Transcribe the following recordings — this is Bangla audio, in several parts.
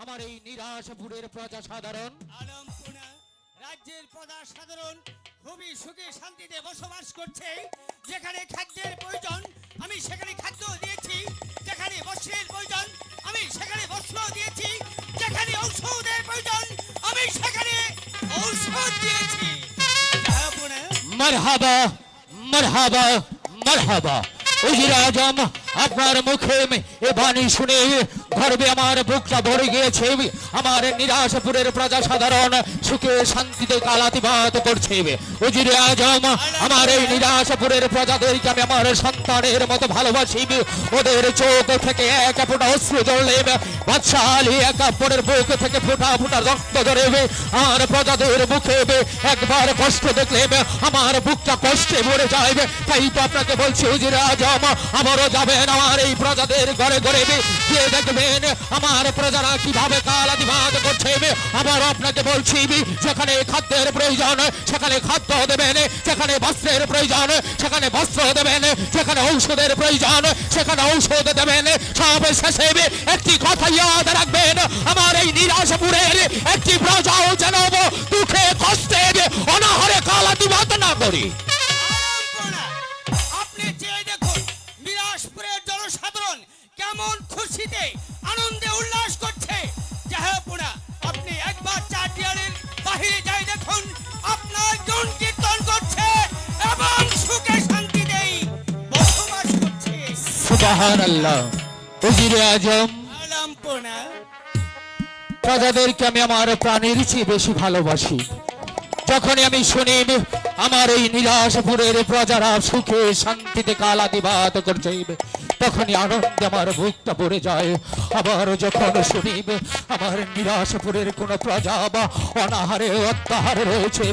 আমার এই নিরাশপুরের প্রজা সাধারণ আলমপুরা রাজ্যের প্রজা সাধারণ খুবই সুখে শান্তিতে বসবাস করছে। যেখানে খাদ্যের প্রয়োজন আমি সেখানে খাদ্য দিয়েছি, যেখানে বস্ত্রের প্রয়োজন আমি সেখানে বস্ত্র দিয়েছি, যেখানে ঔষধের প্রয়োজন আমি সেখানে ঔষধ দিয়েছি। মারহাবা মারহাবা মারহাবা। উজির আজম আপনার মুখে এ বাণী শুনে গর্বে আমার বুকটা ভরে গিয়েছে। আমার নিরাশপুরের প্রজা সাধারণ সুখে শান্তিতে কালাতিবাত করছে। উজির আজম আমার এই নিরাশপুরের প্রজাদেরকে আমি আমার সন্তানের মতো ভালোবাসি। ওদের চোখ থেকে এক ফোঁটা অশ্রু ঝরলে বাদশাহ আলী এক কাপড়ের বুক থেকে ফোঁটা ফোঁটা রক্ত ঝরে। আর প্রজাদের মুখে একবার কষ্ট দেখলে আমার বুকটা কষ্টে মরে যায়। তাই তো আপনাকে বলছি উজির আজম আমারও যাবেন আমার এই প্রজাদের ঘরে ঘরে গিয়ে দেখবেন আমার প্রজারা কিভাবে কালাতিবাত করছে। আবার আপনাকে বলছি যেখানে খাদ্যের প্রয়োজন সেখানে খাদ্য দেবেন, যেখানে বস্ত্রের প্রয়োজন সেখানে বস্ত্র দেবেন, যেখানে ঔষধের প্রয়োজন সেখানে ঔষধ দেবেন। সব শেষে একটি কথা ইয়াদ রাখবেন, আমার এই নিরাশপুরের একটি প্রজাও যেন দুঃখে কষ্টে অনাহারে কালাতিবাত না করি। জনসাধারণ কেমন খুশিতে আনন্দে উল্লাস করছে। জাহাপুরা আপনি একবার চার দেয়ালের বাহিরে যাই দেখুন, আপনার জন কীর্তন করছে এবং সুখে শান্তিতেই বসবাস করছে। সুবহানাল্লাহ। উজির আজম আলমপুরা প্রজাদেরকে আমি আমার প্রাণের চেয়ে বেশি ভালোবাসি। যখনই আমি শুনি আমার এই নিরাশপুরের প্রজারা সুখে শান্তিতে কালাতিবাত করছে তখনই আনন্দে আমার বুকটা ভরে যায়। আবার যখন শুনি আমার নিরাশপুরের কোনো প্রজা বা অনাহারে অত্যাহারে রয়েছে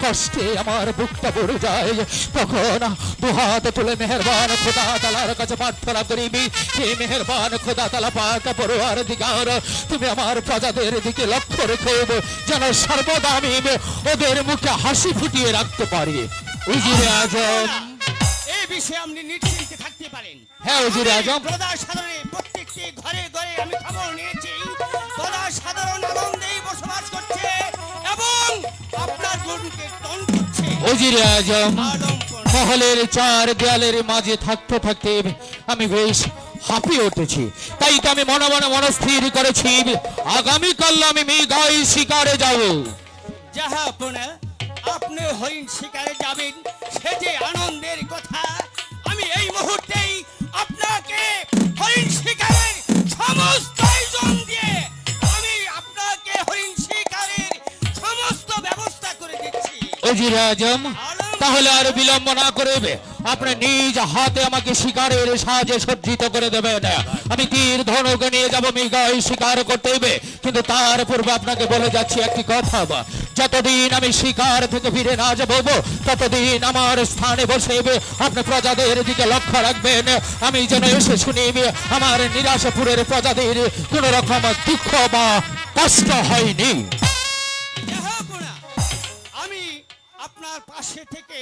কষ্টে আমার বুকটা ভরে যায়, তখন দুহাত তুলে মেহেরবান খোদা তাআলার কাছে প্রার্থনা করিবি, হে মেহেরবান খোদা তাআলা পাক পরওয়ারদিগার তুমি আমার প্রজাদের দিকে লক্ষ্য রেখো যেন সর্বদা আমি ওদের মুখে হাসি ফুটিয়ে রাখতে পারি। উজির আজম এই বিষয়ে আপনি নিশ্চিন্তে থাকতে পারেন। হ্যাঁ উজির আজম। প্রজা সাধারণের প্রত্যেকটি ঘরে ঘরে আমি খবর নিয়েছি, প্রজা সাধারণ আনন্দেই বসবাস করছে এবং আপনার গুণকে টন করছে। উজির আজম মহলের চার দেয়ালের মাঝে থাকতে থাকতে আমি বেশ হাঁপিয়ে উঠেছি। তাই তো আমি মনে মনে মনস্থির করেছি আগামীকাল আমি মেঘাই শিকারে যাব। জাহাপনা আপনি হরিণ শিকারে যাবেন সে যে আনন্দের কথা, আমি এই মুহূর্তেই আপনাকে হরিণ শিকারের সমস্ত আয়োজন দিয়ে আমি আপনাকে হরিণ শিকারের সমস্ত ব্যবস্থা করে দিচ্ছি। উজির আজম তাহলে আর বিলম্ব না করে আপনি নিজ হাতে আমাকে শিকারের সাহায্যে সজ্জিত করে দেবেন। আমি তীর ধনুক নিয়ে যাব মৃগয় শিকার করতে হবে। কিন্তু তার পূর্বে আপনাকে বলে যাচ্ছি একটি কথা, যতদিন আমি শিকার থেকে ফিরে না যাব ততদিন আমার স্থানে বসে আপনি প্রজাদের দিকে লক্ষ্য রাখবেন। আমি যেন এসে শুনি আমার নিরাশপুরের প্রজাদের কোন রকম দুঃখ বা কষ্ট হয়নি। যাহোক না, আমি আপনার পাশে থেকে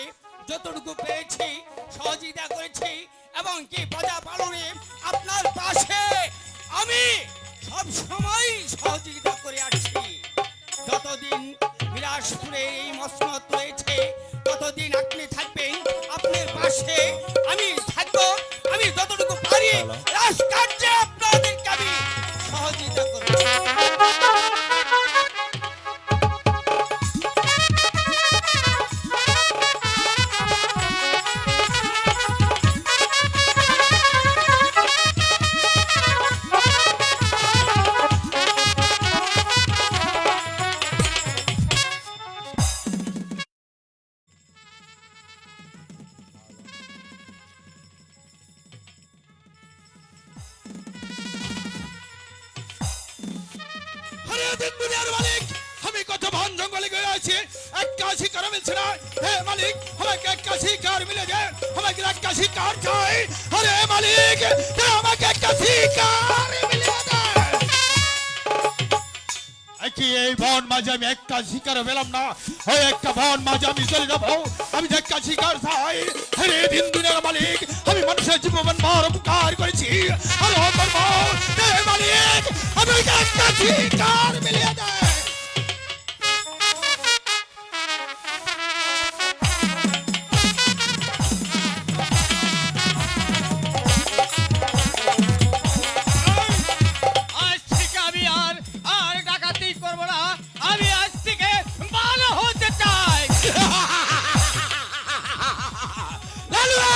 যতটুকু পেয়েছি সহযোগিতা করেছি এবং কি প্রজা পালনে আপনার পাশে আমি সব সময় সহযোগিতা করে আসছি। যতদিন বিলাসপুরে এই মসনদ রয়েছে ততদিন আপনি থাকবেন, আপনার পাশে আমি থাকবো। আমি যতটুকু পারি রাজকার্যে আপনাদেরকে আমি সহযোগিতা করবো। আরে দিন দুনিয়ার মালিক, আমি কত বন জঙ্গলে গিয়ে আছি, একটা শিকার মিলছে না। হে মালিক, আমাকে একটা শিকার মিলে যায়, আমাকে একটা শিকার চাই। আরে মালিক, আমাকে একটা শিকার মিলে যায়। কি এই বন মাঝে আমি একটা শিকার পেলাম না, ওই একটা বন মাঝে আমি চলে যাবো। আমি যে একটা শিকার চাই। আরে দিন দুনিয়ার মালিক, আমি মানুষের জীবন মার উপকার করেছি। আরে হে মালিক, আমি একটা শিকার মিলিয়ে দেয়। আজ থেকে আমি আর ডাকাতি করব না। আমি আজ থেকে ভালো হতে চাই। লালুয়া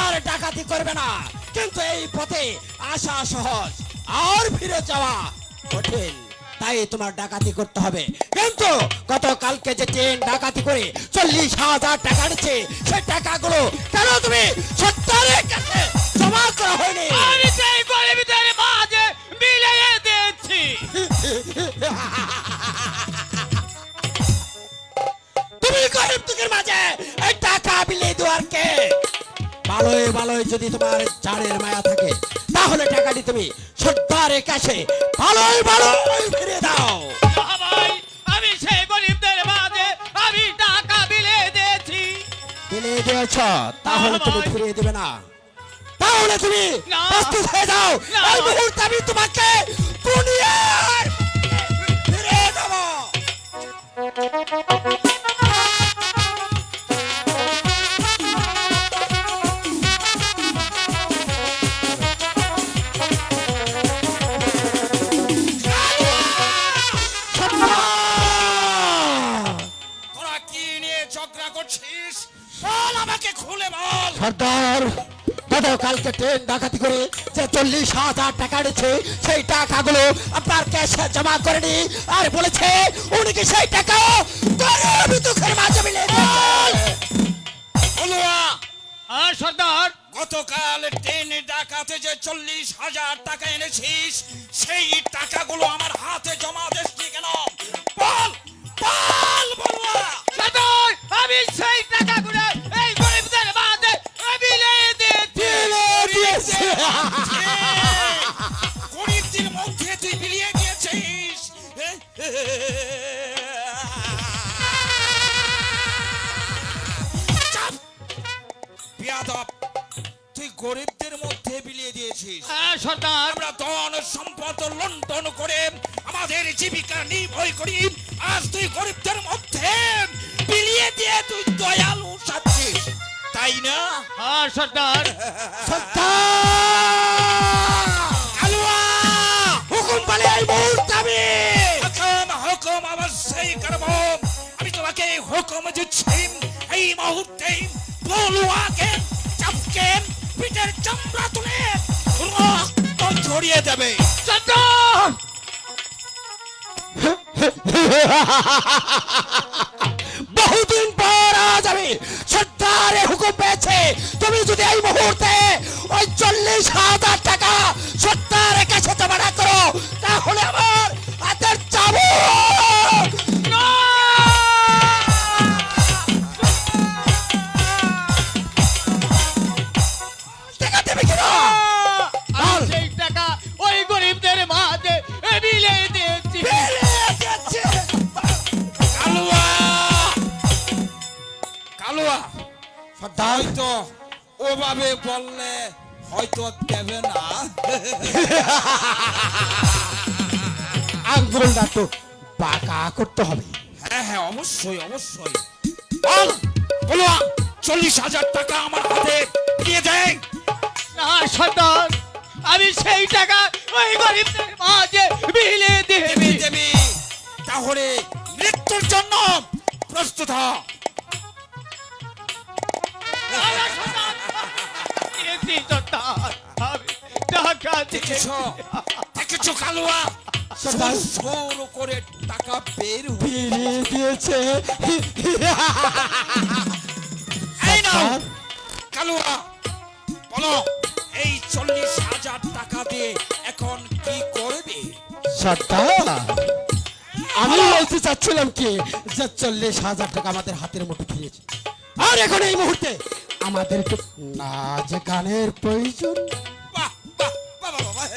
আর ডাকাতি করবে না, কিন্তু এই পথে আসা সহজ আর ফিরে যাওয়া কঠিন। তাই তোমার ডাকাতি করতে হবে। কিন্তু গতকালকে যে ট্রেন ডাকাতি করে 40,000 টাকা নিচ্ছে, সেই টাকাগুলো কেন তুমি সত্তরের কাছে জমা করা হয়নি? আমি সেই গরিবদের মাঝে মিলিয়ে দিয়েছি। তুমি গরিব দুঃখের মাঝে এই টাকা বিলিয়ে দেওয়ার কে? ভালোই ভালোই যদি তোমার জানের মায়া থাকে তাহলে টাকাটি তুমি সত্তরের কাছে ভালোই ভালোই ফিরে দাও। ভাই, আমি সেই গরিবদের মাঝে আমি টাকা বিলিয়ে দিয়েছি। বিলিয়ে দিয়েছ, তাহলে তুমি ফিরিয়ে দেবে না? তাহলে তুমি না। প্রস্তুত হয়ে যাও। না। এই মুহূর্তে আমি তোমাকে দুনিয়ার ফিরিয়ে দেবো। তোরা কি নিয়ে ঝগড়া করছিস? বল, আমাকে খুলে বল। সর্দার, গতকালকে ট্রেন ডাকাতি করে যে 40,000 টাকা নিচ্ছে, সেই টাকাগুলো আপনার ক্যাশে জমা করেনি। আর বলেছে উনি কি সেই টাকা গরিব দুঃখের মাঝে মিলিয়ে দিয়েছে। আর সর্দার, গতকাল ট্রেনে ডাকাতে যে 40,000 টাকা এনেছিস, সেই টাকাগুলো আমার হাতে জমা দিসনি কেন? বল বল বলুয়া। সর্দার, আমি সেই টাকাগুলো এই গরিবদের মাঝে বিলিয়ে দিয়েছি। গরিবদের মধ্যে তুই বিলিয়ে দিয়েছিস? চাপ! বেয়াদব, তুই গরিবদের মধ্যে বিলিয়ে দিয়েছিস। হ্যাঁ সর্দার, আমরা ধন সম্পদ লুণ্ঠন করে আমাদের জীবিকা নির্ভয় করি, আজ তুই গরিবদের মধ্যে বিলিয়ে দিয়ে তুই দয়ালু সাচ্ছিস, তাই না? হ্যাঁ সর্দার। আলুয়া হুকুম বলে এই মুহূর্তে আমি হুকুম অবশ্যই করব। আমি তোমাকে হুকুম দিচ্ছি, এই মুহূর্তে বলুয়াকে চাপকে পিঠের চামড়া তুলে রক্ত ছড়িয়ে দেবে। সর্দার, বহুদিন পর আজ আমি সর্দারের হুকুম পেয়েছে। তুমি যদি এই মুহূর্তে ওই 40,000 টাকা সর্দার হয়তো ওভাবে বললে হয়তো দেবে না। আঙ্গুলটা তো বাঁকা করতে হবে। হ্যাঁ হ্যাঁ, অবশ্যই অবশ্যই। বল বলো, 40,000 টাকা আমার হাতে দিয়ে দেয়। না সর্দার, আমি সেই টাকা ওই গরিবদের মাঝে বিলিয়ে দেবী দেবি। দেবী, তাহলে মৃত্যুর জন্য প্রস্তুত হ। দিয়েছি সর্দার, আমি টাকা দেখেছো দিয়েছি। দেখেছো কালুয়া, সর্দার। সৌর করে টাকা বের হয়ে ফিরিয়ে দিয়েছে। এই নাও সর্দার, কালুয়া, বলো এই 40,000 টাকা দিয়ে এখন কি করবে? সর্দার, আমি বলতে চাচ্ছিলাম কি যে 40,000 টাকা আমাদের হাতের মুঠো ফিরেছে, আর এখন এই মুহূর্তে আমাদের একটু নাচ গানের প্রয়োজন। বাহ বাহ বাহ বাহ বাহ।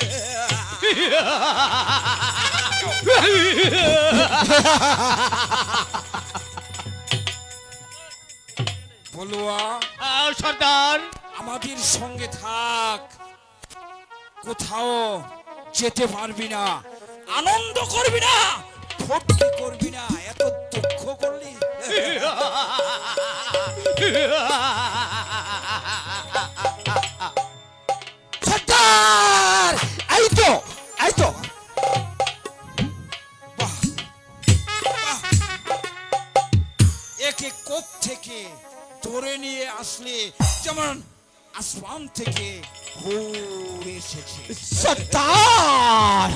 বলুয়া, সর্দার, আমাদের সঙ্গে থাক, কোথাও যেতে পারবি না, আনন্দ করবি না, ফুর্তি করবি না, এত দুঃখ করলি। সর্দার, এই তো এই তো বাহ, বাহ। একে কোথ থেকে ধরে নিয়ে আসলে যেমন আসমান থেকে হুড়ে এসেছে। সর্দার,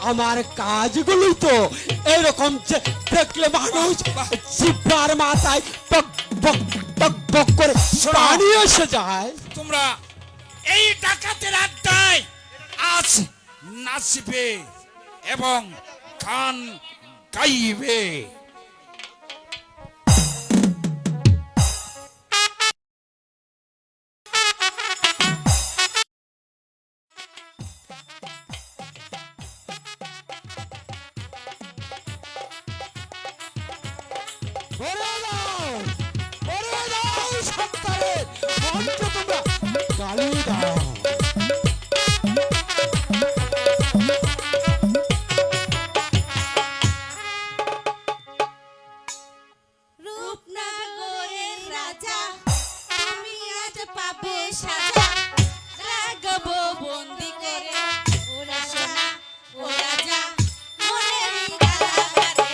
আমার কাজগুলোই তো এরকম যে দেখলে মানুষ বাহ। জিব্বার মাথায় বক বক বক বক করে শোনো। পানি এসে যায়। তোমরা এই ডাকাতের আড্ডায় আজ নাচবে এবং গান গাইবে। ওরে দাও, ওরে দাও সর্দারের মন্ত্র তোমরা গালিয়ে দাও। রূপনগরের রাজা, তুমি আজ পাবে সাজা। রাখবো বন্দি করে ওরা সোনা ও রাজা, মনেরই কারাগারে।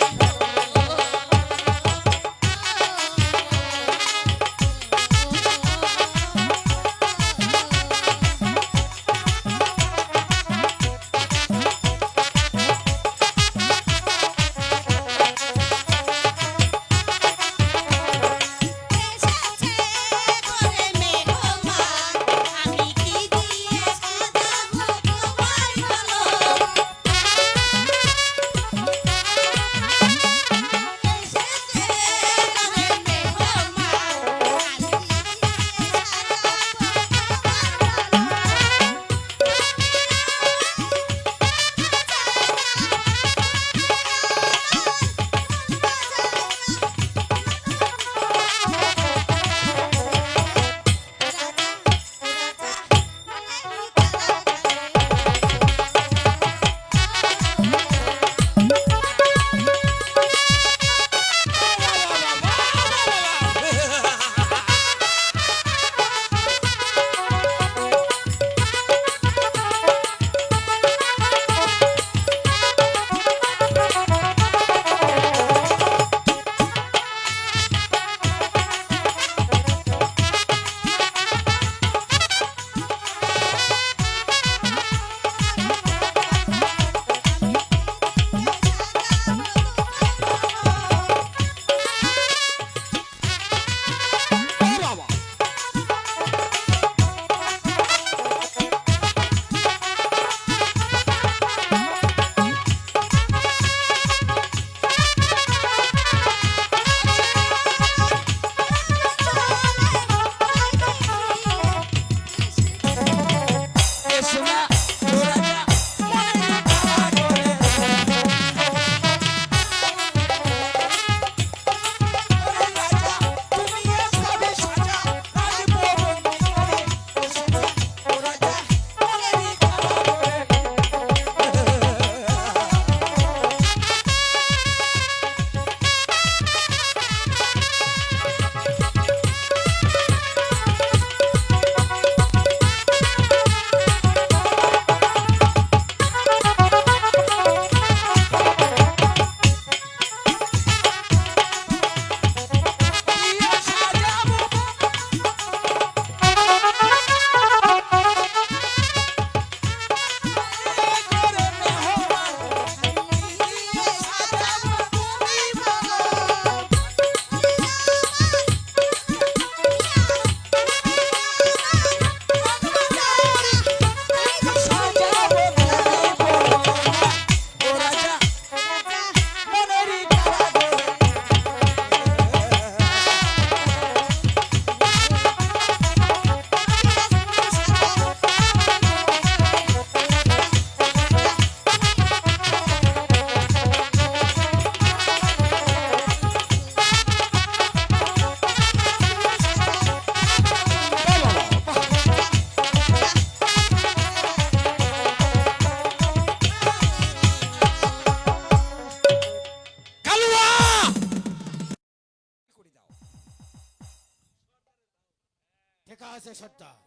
আছে সর্দার,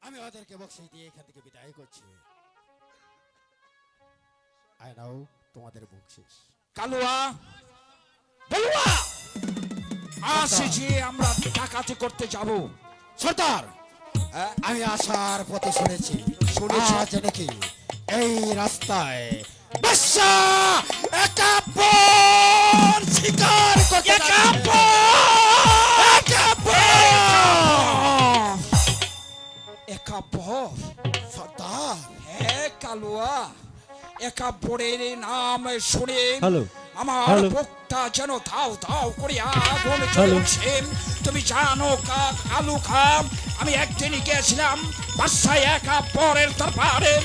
আমি ওদেরকে বকশিশ দিয়ে এখান থেকে বিদায় করছি। আই নাও তোমাদের বকশিশ। কালুয়া, বলুয়া, আসছি আমরা ডাকাতি করতে যাব। সর্দার, হ্যাঁ? আমি আসার পথে শুনেছি শুনেছি? আজ নাকি এই রাস্তায় বাদশা একাব্বর শিকার করতে যাচ্ছে। একাব্বর, সর্দার, হ্যাঁ কালুয়া, একাব্বরের নাম শুনে হ্যালো, আমার হ্যালো। বুকটা যেন ধাও ধাও করে আগুন জ্বলছে। তুমি জানো কালু খাম, আমি একদিন গিয়েছিলাম বাদশাহ একাব্বরের দরবারে।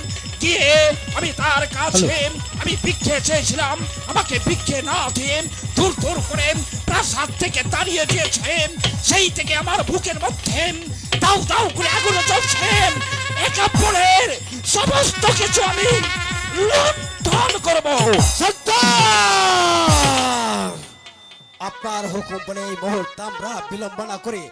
গিয়ে আমি তার কাছে আমি ভিক্ষে চেয়েছিলাম, আমাকে ভিক্ষে না দিয়ে দূর দূর করে প্রাসাদ থেকে তাড়িয়ে দিয়েছেন। সেই থেকে আমার বুকের মধ্যে দাউ দাউ করে আগুন জ্বলছে। একাব্বরের সমস্ত কিছু আমি লুণ্ঠন করবো। সর্দার, আপনার হুকুম বলে এই মুহূর্তে আমরা বিলম্ব না করে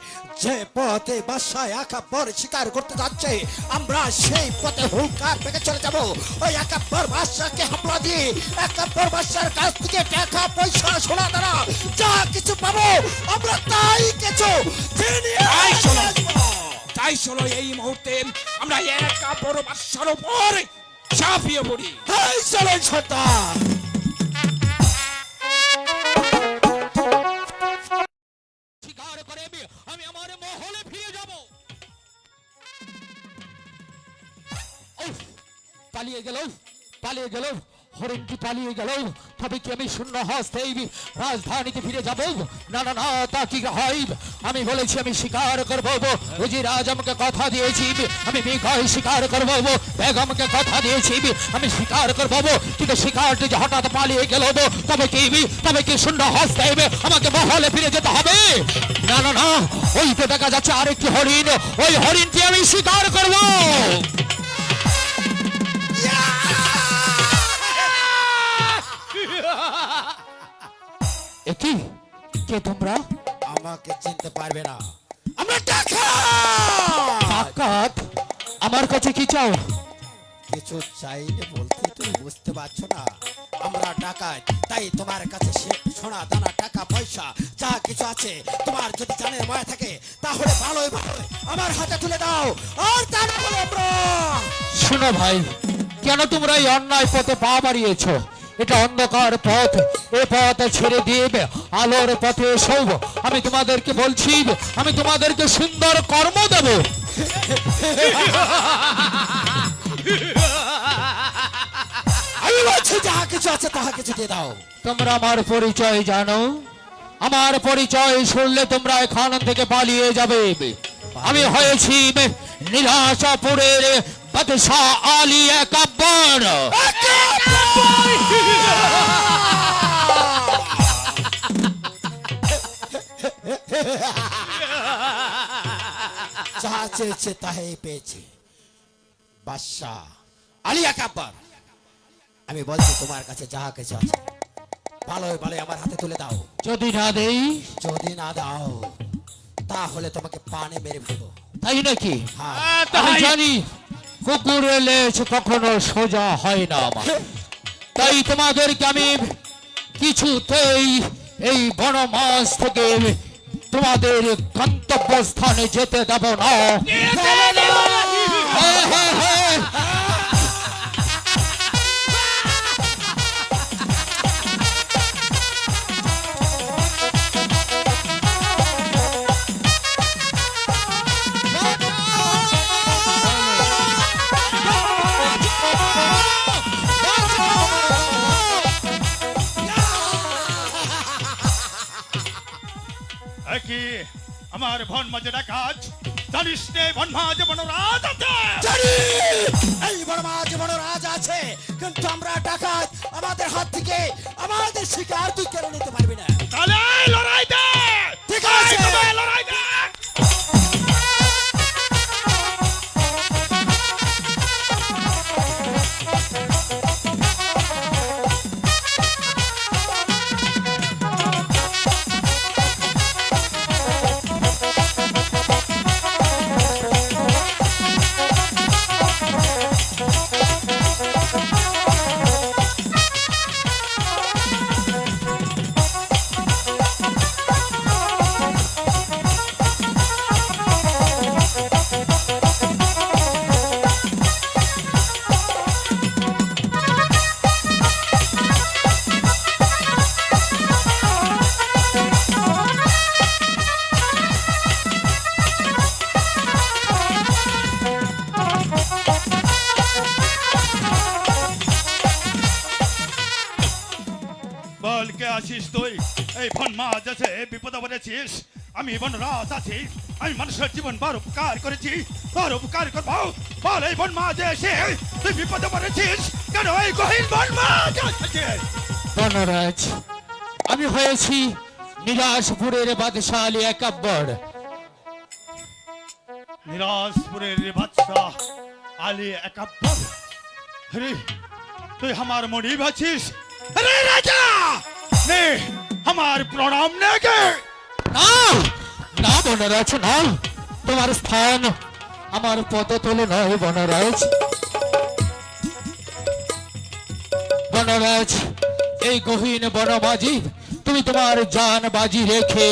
যে পথে বাদশা একাব্বর শিকার করতে যাচ্ছে আমরা সেই পথে হুঙ্কার পেকে চলে যাব। ওই একাব্বর বাদশাকে হামলা দিয়ে একাব্বর বাদশার কাছ থেকে টাকা পয়সা সোনা দানা যা কিছু পাবো আমরা তাই কিছু তাই চলো, তাই চলো এই মুহূর্তে আমরা একাব্বর বাদশার উপর ঝাঁপিয়ে পড়ি। চলেন সর্দার। শিকার করে আমি আমার মহলে ফিরে যাব। উফ, পালিয়ে গেল, পালিয়ে গেল, হরিণটি পালিয়ে গেল। তবে কি আমি শূন্য হস্তে রাজধানীতে ফিরে যাব? না না না, তা কি হয়? আমি বলেছি আমি শিকার করবো, উজির আজমকে কথা দিয়েছি আমি মেঘায় শিকার করবো, বেগমকে কথা দিয়েছি আমি শিকার করবো, কিন্তু শিকারটি যে হঠাৎ পালিয়ে গেল তবে কি শূন্য হস্তে আমাকে মহলে ফিরে যেতে হবে? না না না, ওই তো দেখা যাচ্ছে আরেকটি হরিণ, ওই হরিণটি আমি শিকার করবো। কি কে তোমরা? আমাকে চিনতে পারবে না, আমরা ডাকাত। ডাকাত? আমার কাছে কি চাও? কিছু চাইলে বলতে তুমি বুঝতে পারছো না, আমরা ডাকাত। তাই তোমার কাছে সোনা দানা টাকা পয়সা যা কিছু আছে তোমার যদি জানের মায়া থাকে তাহলে ভালোই ভালোই আমার হাতে তুলে দাও, আর তা না হলে আমরা। শোনো ভাই, কেন তোমরা এই অন্যায় পথে পা বাড়িয়েছো? এটা অন্ধকার পথ, এ পথ ছেড়ে দিয়ে আলোর পথে এসো। আমি তোমাদেরকে বলছি আমি তোমাদেরকে সুন্দর কর্ম দেব। আমি বলছি যাহা কিছু আছে তাহা কিছু দিয়ে দাও। তোমরা আমার পরিচয় জানো? আমার পরিচয় শুনলে তোমরা এখান থেকে পালিয়ে যাবে। আমি হয়েছি নীলাশাপুরের বাদশাহ আলী একাব্বর। যাহা চেয়েছে তাহাই পেয়েছে বাদশাহ আলী একাব্বর। আমি বলছি তোমার কাছে যাহা কিছু আছে ভালোই ভালোই আমার হাতে তুলে দাও। যদি না দেই? যদি না দাও তাহলে তোমাকে পানে মেরে ফেলবো। তাই নাকি? হ্যাঁ। আমি জানি কুকুরের লেজ কখনো সোজা হয় না আমার, তাই তোমাদেরকে আমি কিছুতেই এই বনমাস থেকে তোমাদের গন্তব্যস্থানে যেতে দেব না। হ্যাঁ, হ্যাঁ, হ্যাঁ। কি আমার ভন মাঝে কাজ জানিস নে? ভন মাঝে বনরাজ আছে। জানি এই বড় মাঝে বড় রাজ আছে, কিন্তু আমরা ডাকাত, আমাদের হাত থেকে আমাদের শিকার তুই কেড়ে নিতে পারবি না। তাহলে এই লড়াই দে। ঠিক আছে। এই তবে লড়াই দে। বল কে আছিস তুই? এই বনমাজ আছে বিপদে পড়েছিস। আমি বনরাজ আছি, আমি মানুষের জীবন বড় উপকার করেছি, বড় উপকার করবো। বল এই বনমাজে এসে তুই বিপদে পড়েছিস কেন? এই গহীন বনমাজ আছে। বনরাজ, আমি হয়েছি নীলাশপুরের বাদশাহ আলী একাব্বর। নিরাজপুরের বাদশাহ আলী একাব্বর। আরে তুই আমার মনিব আছিস? আরে রাজা নে আমার প্রণাম নেগে। না না বনরাজ, না, তোমার স্থান আমার পদতলে নয় বনরাজ। বনরাজ, এই গহীন বনমাঝি তুমি তোমার জান বাজি রেখে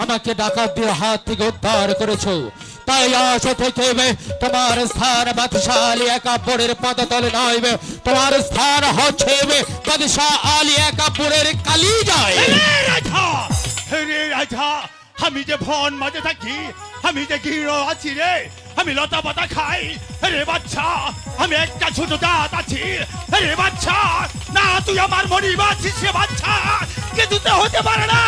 আমাকে ডাকাতদের হাত থেকে উদ্ধার করেছো। তাই আজ থেকে তোমার স্থান বাদশাহ আলী একাব্বরের পদতলে নয়, তোমার স্থান হচ্ছে বাদশাহ আলী একাব্বরের কালিজায়। রে রাজা, আমি যে ভন মাঝে থাকি, আমি যে গিরো আছি রে, আমি লতা পাতা খাই রে বাচ্চা, আমি একটা ছোট জাত আছি রে বাচ্চা। না তুই আমার মনিব আছিস রে বাচ্চা, কিন্তু তে হতে পারে না,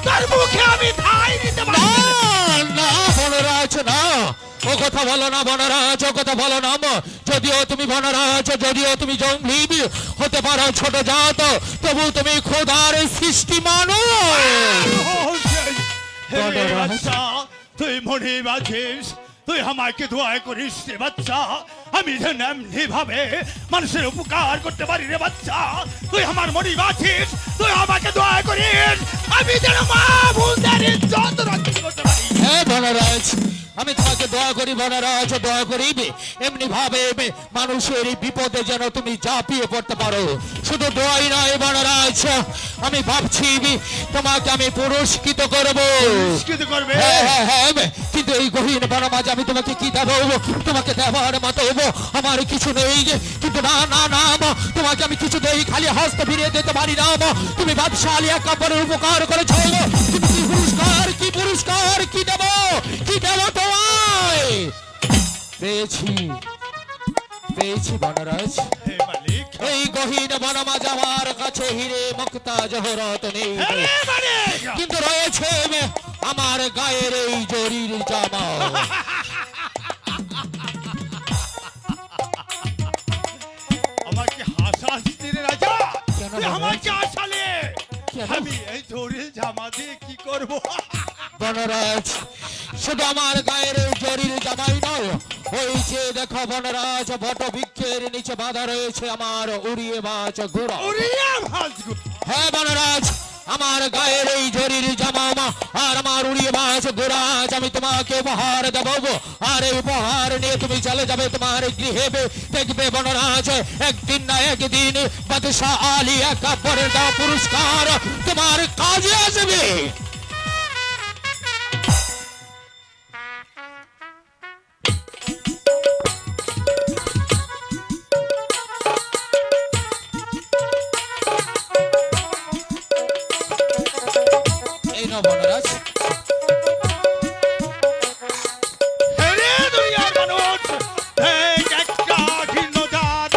তার মুখে আমি ঠাই দিতে পারি না না। না বনরাজ, না, ও কথা বলো না বনরাজ, ও কথা বলো না। যদিও তুমি বনরাজ, যদিও তুমি জঙ্গলি হতে পারো ছোট জাত, তবু তুমি খোদার সৃষ্টি মানুষ। রে বাচ্চা, তুই মনিব আছিস, তুই আমাকে দোয়া করিস রে বাচ্চা। আমি যেন এমনি ভাবে মানুষের উপকার করতে পারি রে বাচ্চা। তুই আমার মনিব আছিস, তুই আমাকে দোয়া করিস, আমি যেন মা বোনদের ইজ্জত রক্ষা করতে পারি। হ্যাঁ বনরাজ, আমি তোমাকে দোয়া করি বনরাজ, দোয়া করি এমনি ভাবে মানুষের এই বিপদে যেন তুমি ঝাঁপিয়ে পড়তে পারো। শুধু দোয়াই নয় বনরাজ, আমি ভাবছি তোমাকে আমি পুরস্কৃত করবো। পুরস্কৃত করবে? হ্যাঁ হ্যাঁ হ্যাঁ, কিন্তু এই গহীন বনমাঝে আমি তোমাকে কি দেবো? তোমাকে দেওয়ার মতো আমার কিছু নেই। কিন্তু না না না, তোমাকে আমি কিছু দেই, খালি হস্ত ফিরিয়ে দিতে পারি না। তুমি বাদশাহ আলী একাব্বরের উপকার করেছো, কিন্তু কি পুরস্কার, কি পুরস্কার, কি দেবো, কি দেবো তোমায়? পেয়েছি পেয়েছি বনরাজ, হে মালিক, এই গহীন বনমাঝে আমার কাছে হিরে মুক্তা জহরত নেই, হে মালিক, কিন্তু রয়েছে আমার গায়ের এই জরির জামা। আমাকে হাসাচ্ছি রে রাজা, কেন তুই বাবা? আমাকে হাসালে, কেন? আমি এই জরির জামা দিয়ে কি করবো? বনরাজ, শুধু আমার গায়ের এই জরির জামাই নয়, ওই যে দেখো বনরাজ, বটবৃক্ষের নিচে বাঁধা রয়েছে আমার উড়িয়ে মাছ ঘোড়া। উড়িয়া ভাজগু। হ্যাঁ বনরাজ, আমার গায়ের এই জরির জামা আর আমার উড়িয়ে মাছ ঘোড়াজ আমি তোমাকে উপহার দেবো, আর এই উপহার নিয়ে তুমি চলে যাবে তোমার গৃহে। দেখবে বনরাজ, একদিন না একদিন বাদশাহ আলী একাব্বরের দেওয়া পুরস্কার তোমার কাজে আসবে। এই নাও বনরাজ। রে দুনিয়ার মানুষ, এই একটা ঘৃণ্য জাত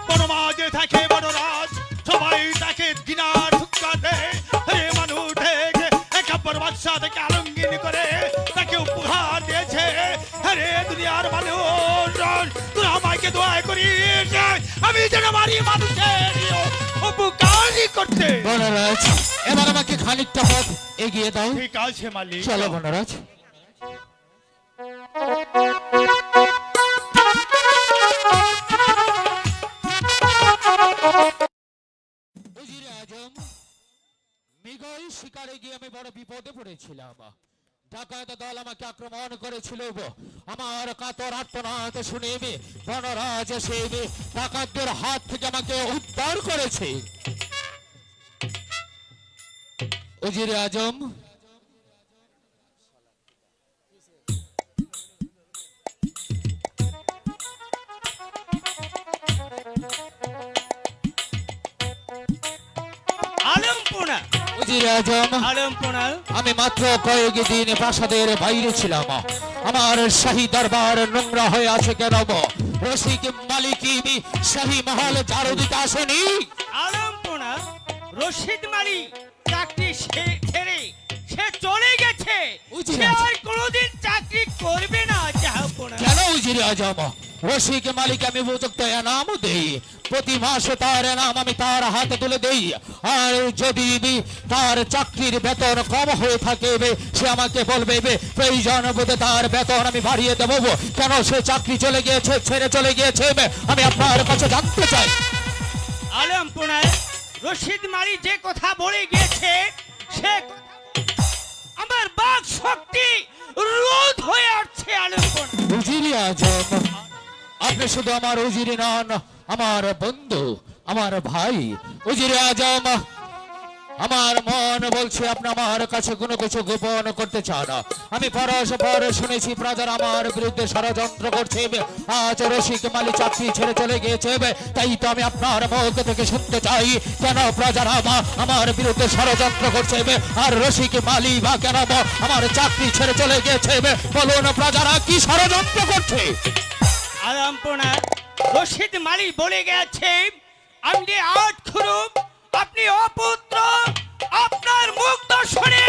বনমাঝে থাকে বনরাজ, সবাই তাকে ঘৃণার ঠুক্কা দেয়। হে মানুষ, একাব্বর বাদশা থেকে আলঙ্গিন করে তাকে উপহার দিয়েছে। হে দুনিয়ার মানুষ, তুই আমাকে দোয়া করিস, আমি যেন মারি মানুষের উপকারই করতে। বনরাজ, এবার আমাকে খানিকটা পথ এগিয়ে দাও। ঠিক আছে মালিক, চলো বনরাজ। উজিরে আজম, মৃগই শিকারে গিয়ে আমি বড় বিপদে পড়েছিলাম। ডাকাত দল আমাকে আক্রমণ করেছিল। আমার কাতর আর্তনাদ শুনে বনরাজ এসে ডাকাতদের হাত থেকে আমাকে উদ্ধার করেছে। উজিরে আজম, আলমপোনা উজিরে আজম, আলমপোনা আমি মাত্র কয়েকদিন প্রাসাদের বাইরে ছিলাম। আমার শাহী দরবার নোংরা হয়ে আছে কেন? রসিক মালিকি শাহী মহল ঝাড়ু দিতে আসেনি। আলমপোনা রশিদ মালি চাকরি ছেড়ে সে চলে গেছে, উজির সে আজম। আর কোনোদিন চাকরি করবে না জাহাপনা। কেন উজিরে আজম? রশিক মালিক আমি উপযুক্ত এনাম দেই, প্রতি মাসে তার এনাম আমি তার হাতে তুলে দেই। আর যদি তার চাকরির বেতন কম হয়ে থাকে সে আমাকে বলবে প্রয়োজন বোধে তার বেতন আমি বাড়িয়ে দেবো। কেন সে চাকরি চলে গিয়েছে, ছেড়ে চলে গিয়েছে, আমি আপনার কাছে জানতে চাই। আলমপনা, রশিদ মালি যে কথা বলে গিয়েছে সে কথা আমার বাক শক্তি রোধ হয়ে আসছে আলমপনা। উজিরে আজম, আপনি শুধু আমার উজিরে নন, আমার বন্ধু, আমার ভাই। উজিরে আজম, আমার মন বলছে আপনি আমার কাছে কোনো কিছু গোপন করতে চান। আমি পরস্পর শুনেছি প্রজারা আমার বিরুদ্ধে ষড়যন্ত্র করছে। আজ রশিক মালি চাকরি ছেড়ে চলে গিয়েছে, তাই তো আমি আপনার মুখ থেকে শুনতে চাই কেন প্রজারা আমার বিরুদ্ধে ষড়যন্ত্র করছে, আর রশিক মালি বা কেন আমার চাকরি ছেড়ে চলে গিয়েছে। বলুন প্রজারা কি ষড়যন্ত্র করছে? আলমপনা, রশিদ মালি বলে গেছে আপনি আট খুরুপ, আপনি অপুত্র, আপনার মুখ দর্শনে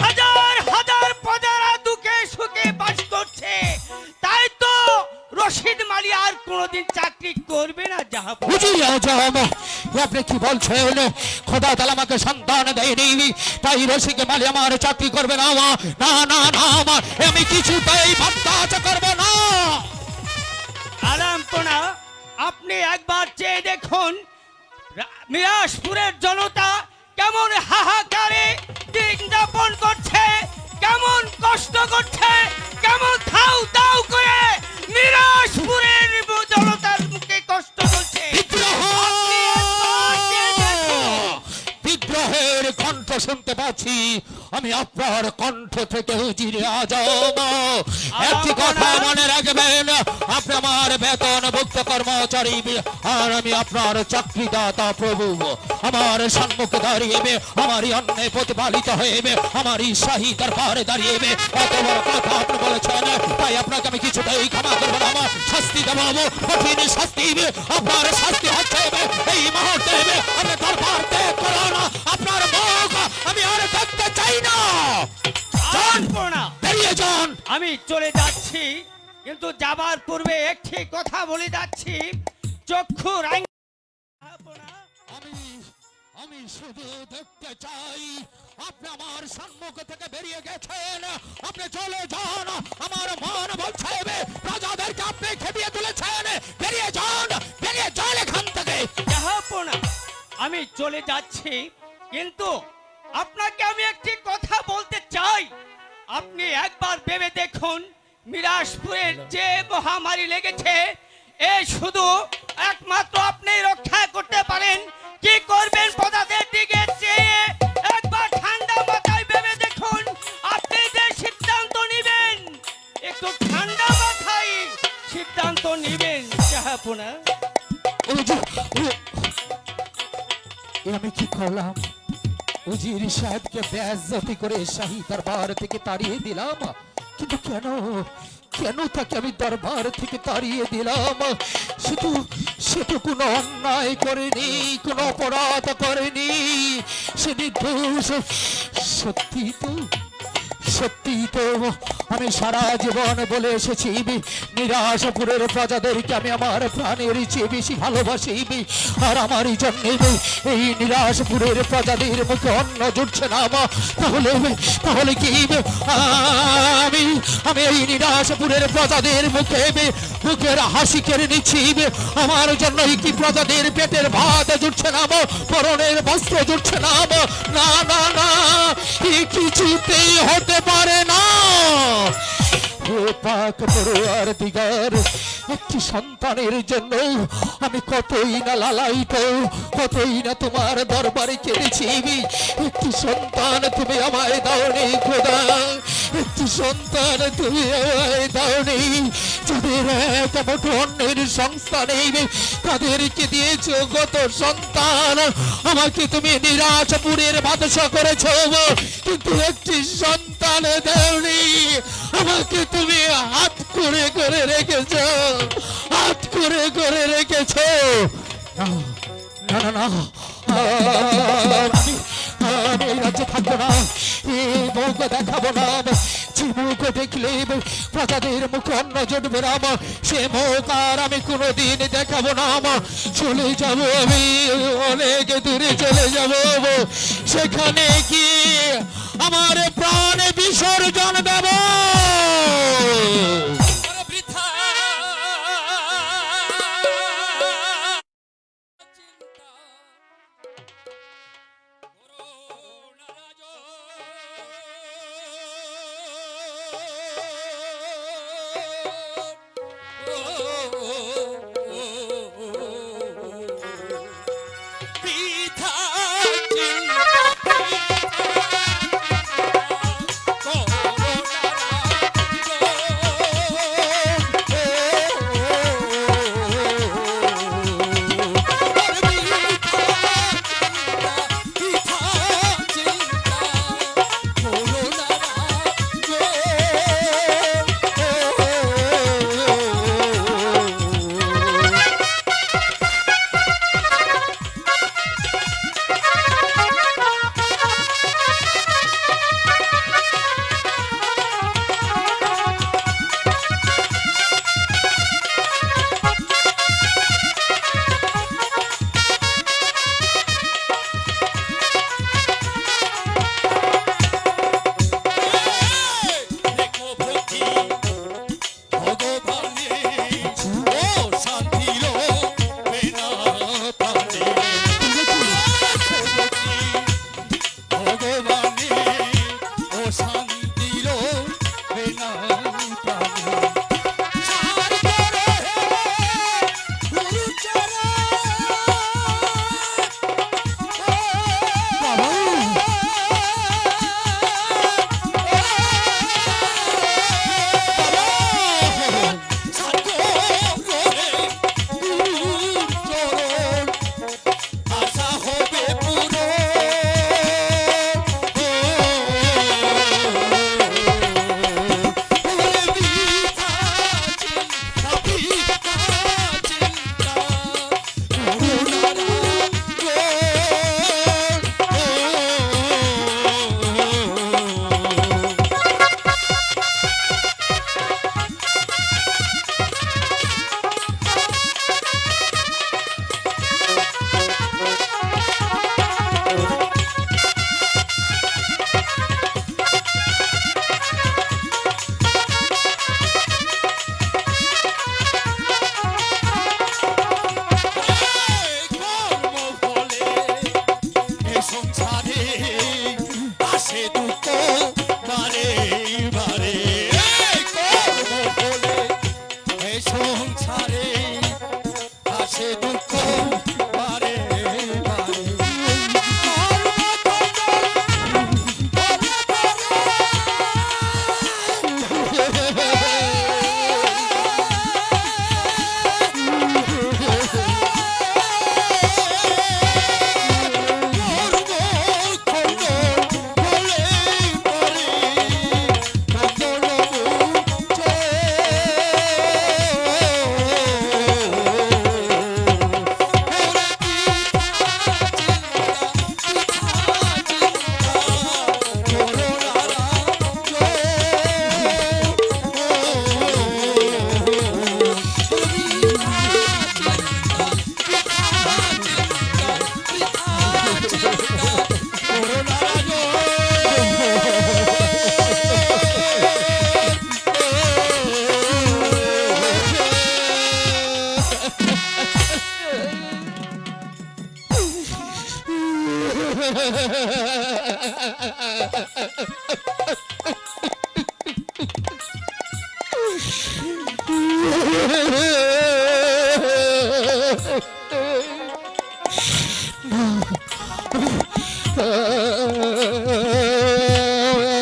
হাজার হাজার প্রজারা দুঃখে সুখে বাস করছে, তাই তো রশিদ মালি আর কোনোদিন চাকরি করবে না জাহাপনা। উজিরে আজম, আপনি কি বলছেন? খোদা তাআলা আমাকে সন্তান দেয়নি, তাই রশিক মালি আমার চাকরি করবে না? না না না, আমি কিছুতেই বরদাস্ত করব না। আলমপনা, আপনি একবার চেয়ে দেখুন মিরাজপুরের জনতা কেমন হাহাকারে দিন যাপন করছে, কেমন কষ্ট করছে, কেমন ধাউ ধাউ করে মিরাজপুরের জনতার মুখে কষ্ট করছে। বিদ্রোহ! আপনি একবার চেয়ে দেখুন। বিদ্রোহের কণ্ঠ শুনতে পাচ্ছি আমি আপনার কণ্ঠ থেকে। উজিরে আজম, একটি কথা মনে রাখবেন, আপনি আমার বেতনভুক্ত কর্মচারী, আর আমি আপনার চাকরিদাতা প্রভু। আমার সম্মুখে দাঁড়িয়ে আমারই অন্যায় প্রতিপালিত হইবে, আমারই শাহী দরবারে দাঁড়িয়ে এত বড় কথা আপনি বলেছেন, তাই আপনাকে আমি কিছুতেই ক্ষমা করবো না। আমার শাস্তি দেবো, কঠিন শাস্তি। আপনার শাস্তি হচ্ছে এই মুহূর্তে আমি দরবার ত্যাগ করুন, আপনার মুখ আমি আর দেখতে চাই না। আলমপনা, বেরিয়ে যান। আমি চলে যাচ্ছি, কিন্তু যাবার পূর্বে একটি কথা বলে যাচ্ছি, চক্ষু রাঙ আমি শুধু দেখতে চাই আপনি আমার সম্মুখ থেকে বেরিয়ে গেছেন, আপনি চলে যান। আমার মন বলছে প্রজাদেরকে আপনি খেপিয়ে তুলেছেন, বেরিয়ে যান, বেরিয়ে যান এখান থেকে। জাহাপনা, আমি চলে যাচ্ছি, কিন্তু আপনাকে আমি একটি কথা বলতে চাই। আপনি একবার ভেবে দেখুন, মিরাজপুরের যে মহামারী লেগেছে, এ শুধু একমাত্র আপনি রক্ষা করতে পারেন। কি করবেন প্রজাদের দিকে চেয়ে একবার ঠান্ডা মাথায় ভেবে দেখুন। আপনি যে সিদ্ধান্ত নেবেন, একটু ঠান্ডা মাথায় সিদ্ধান্ত নেবেন জাহাপনা। আমি কি করলাম? উজির সাহেবকে বেইজ্জতি করে শাহী দরবার থেকে তাড়িয়ে দিলাম, কিন্তু কেন কেন তাকে আমি দরবার থেকে তাড়িয়ে দিলাম? সে তো কোনো অন্যায় করেনি, কোনো অপরাধ করেনি, সে নির্দোষ। সত্যি তো আমি সারা জীবন বলে এসেছি নিরাশপুরের প্রজাদেরকে আমি আমার প্রাণের চেয়ে বেশি ভালোবাসি, আর আমারই জন্য এই নিরাশপুরের প্রজাদের মুখে অন্ন জুটছে না। তাহলে কি আমি এই নিরাশপুরের প্রজাদের মুখের হাসি কেড়ে নিচ্ছি? আমার জন্যই কি প্রজাদের পেটের ভাত জুটছে না, পরনের বস্ত্র জুটছে না? না না না, কিছুতেই হতে পারে না। পাক পড়ুয়ার দিগার, একটি সন্তানের জন্য আমি কতই না লালায়িত, কতই না তোমার দরবারে কেঁদেছি। একটি সন্তান তুমি আমায় দাওনি খোদা, একটি সন্তান তুমি আমায় দাওনি। যাদের এক মুঠো অন্যের সংস্থা নেই তাদেরকে দিয়েছ কত সন্তান। আমাকে তুমি নিরাশপুরের বাদশা করেছ, কিন্তু একটি সন্তান দেওনি। আমাকে তুমি হাত করে করে রেখেছ, হাত করে করে রেখেছ। না না না, আমি আমি এই রাজ্যে থাকবো না, এই মুখ দেখাবো না। যে মুখ দেখলে প্রজাদের মুখে অন্ন জুটবে না, সে মুখ আর আমি কোনোদিন দেখাবো না। চলে যাবো আমি, অনেক দূরে চলে যাবো, সেখানে গিয়ে আমার প্রাণ বিসর্জন দেব। আরে বৃথা চিন্তা করো না রাজন। বৃথা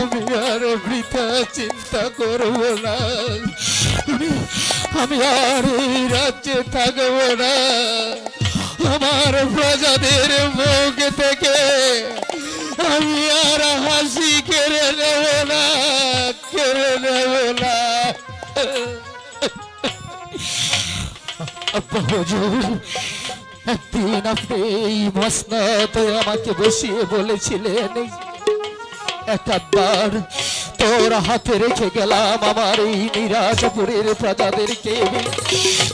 আমি আর বৃথা চিন্তা করব না, আমি আর এই রাজ্যে থাকবো না। আমার প্রজাদের মুখ থেকে আমি আর হাসি কেড়ে নেব না, কেড়ে নেব না। আব্বা হুজুর, একদিন আপনি এই মসনদে আমাকে বসিয়ে বলেছিলেন, একবার তোর হাতে রেখে গেলাম আমার এই নিরাজপুরের প্রজাদেরকে,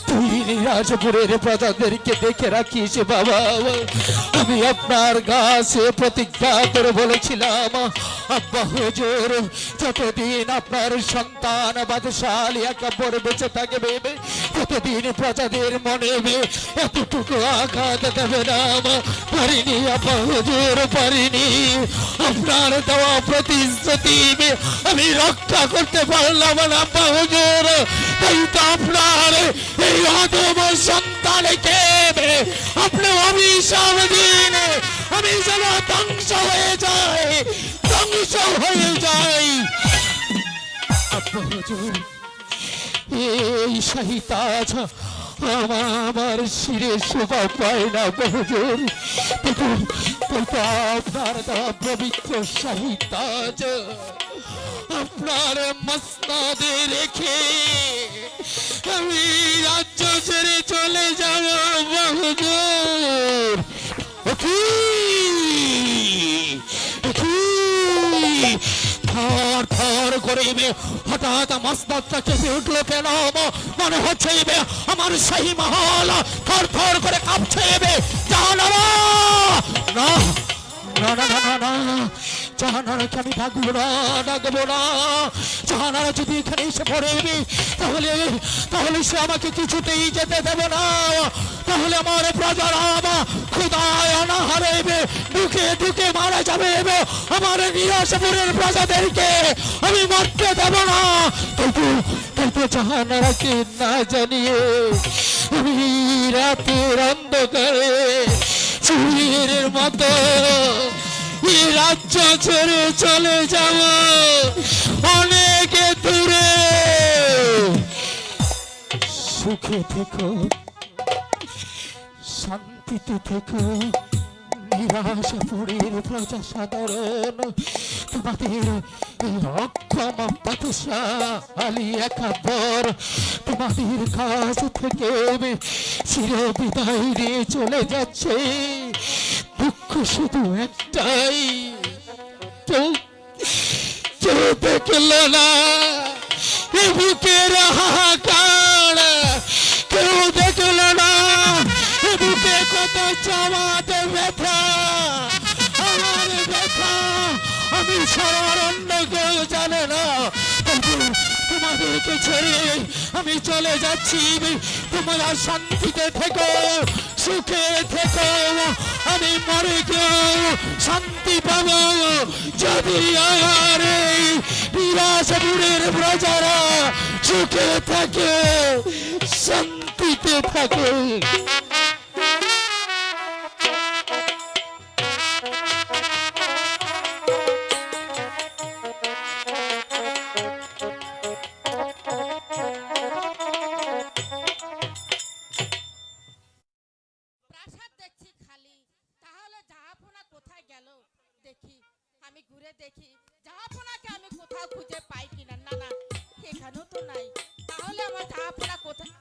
তুই নিরাজপুরের প্রজাদেরকে দেখে রাখিস বাবা। আমি আপনার কাছে প্রতিজ্ঞা করে বলেছিলাম, আব্বা হুজুর, যতদিন আপনার সন্তান বাদশালী আকবর বেঁচে থাকবে ততদিন প্রজাদের মনে এতটুকু আঘাত দেবে না। পারিনি আব্বা হুজুর, পারিনি। আপনার দেওয়া প্রতিশ্রুতি আমি রক্ষা করতে পারলাম না আব্বা হুজুর, তাই তো আপনার এই অধম সন্তানকে আপনি অভিশাপ দিন, আমি যেন ধ্বংস হয়ে যাই, ধ্বংস হয়ে যাই। আব্বা হুজুর, এই শাহী তাজ আমার শিরে শোভা পায় না আব্বা হুজুর, কিন্তু আপনার দেওয়া পবিত্র শাহী তাজ আপনার মসনদে রেখে আমি রাজ্য ছেড়ে চলে যাব আব্বা হুজুর। থর থর করে হঠাৎ মসনদটা কেঁপে উঠলো কেন? মনে হচ্ছে আমার শাহী মহল থর থর করে কাঁপছে। জাহানারা, না না না না না, জাহানারাকে আমি ডাকবো না, ডাকবো না। জাহানারা যদি এখানে এসে পড়ে তাহলে সে আমাকে কিছুতেই যেতে দেবে না, তাহলে আমার প্রজারা ক্ষুধায় অনাহারে ঢুকে ঢুকে মারা যাবে, আমার নিরাশপুরের প্রজাদেরকে আমি মরতে দেব না। কিন্তু জাহানারাকে না জানিয়ে আমি রাতের অন্ধকারে চুরির মতো এই রাজ্য ছেড়ে চলে যাব অনেক দূরে। সুখে থেকো, শান্তিতে থেকো নিরাশপুরের প্রজা সাধারণ। তোমাদের এই অক্ষম বাদশাহ আলী আকবর তোমাদের কাছ থেকে চির বিদায় নিয়ে চলে যাচ্ছে। দুঃখ শুধু একটাই, কেউ দেখল না এ বুকের হাহাকার, কেউ দেখল না এ বুকে কত চাওয়াতে ব্যথা, আমার ব্যথা আমি ছাড়ার অন্য কেউ জানে না। তোমাদেরকে ছেড়ে আমি চলে যাচ্ছি, তোমরা শান্তিতে থেকো, সুখে থেকো, আমি মরে গেও শান্তি পাব যদি আমার এই নিরাশপুরের প্রজারা সুখে থাকে, শান্তিতে থাকে। প্রাসাদ দেখছি খালি, তাহলে জাহাপনা কোথায় গেল দেখি, আমি ঘুরে দেখি জাহাপনাকে আমি কোথাও খুঁজে পাই কিনা। না না, এখানেও তো নাই, তাহলে আমার জাহাপনা কোথায়?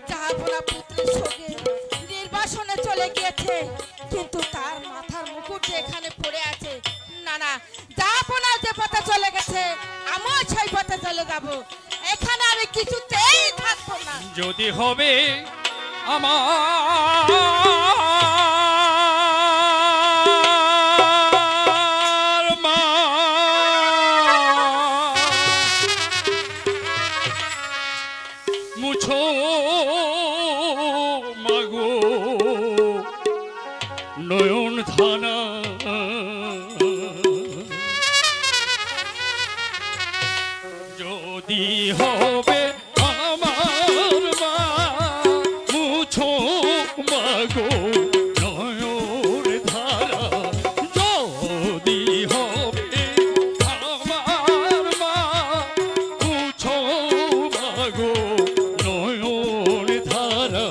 জাহাপনা পুত্রের সঙ্গে নির্বাসনে চলে গিয়েছে, কিন্তু তার মাথার মুকুট এখানে পড়ে আছে। না না, জাহাপনা যে পথে চলে গেছে আমিও সেই পথে চলে যাব, এখানে আমি কিছুতেই থাকবো না। যদি হবে আমার মা, মুছো মাগো নয়ন ধানা, যদি হবে আমার মা, মুছো মাগো নয়ন ধারা, যদি হবে আমার মা, মুছো মাগো নয়ন ধারা।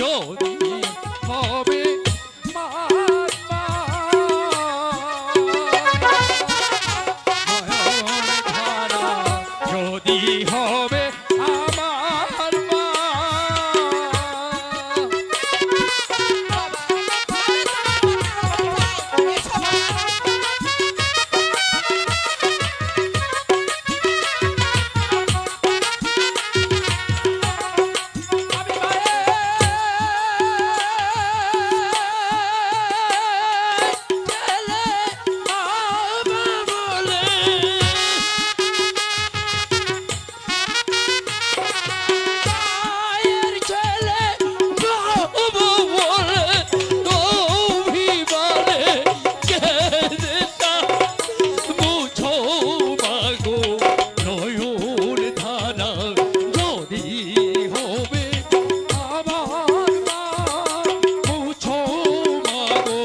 যদি হবে মহাত্মা নয়ন ধারা যদি হবে আমার মা আমি মায়ের ছেলে হবে বলে মায়ের ছেলে হবো বলে অভিমানে কেঁদে তা মুছো মাগো নয়ন ধারা যদি হবে আমার মা মুছো মাগো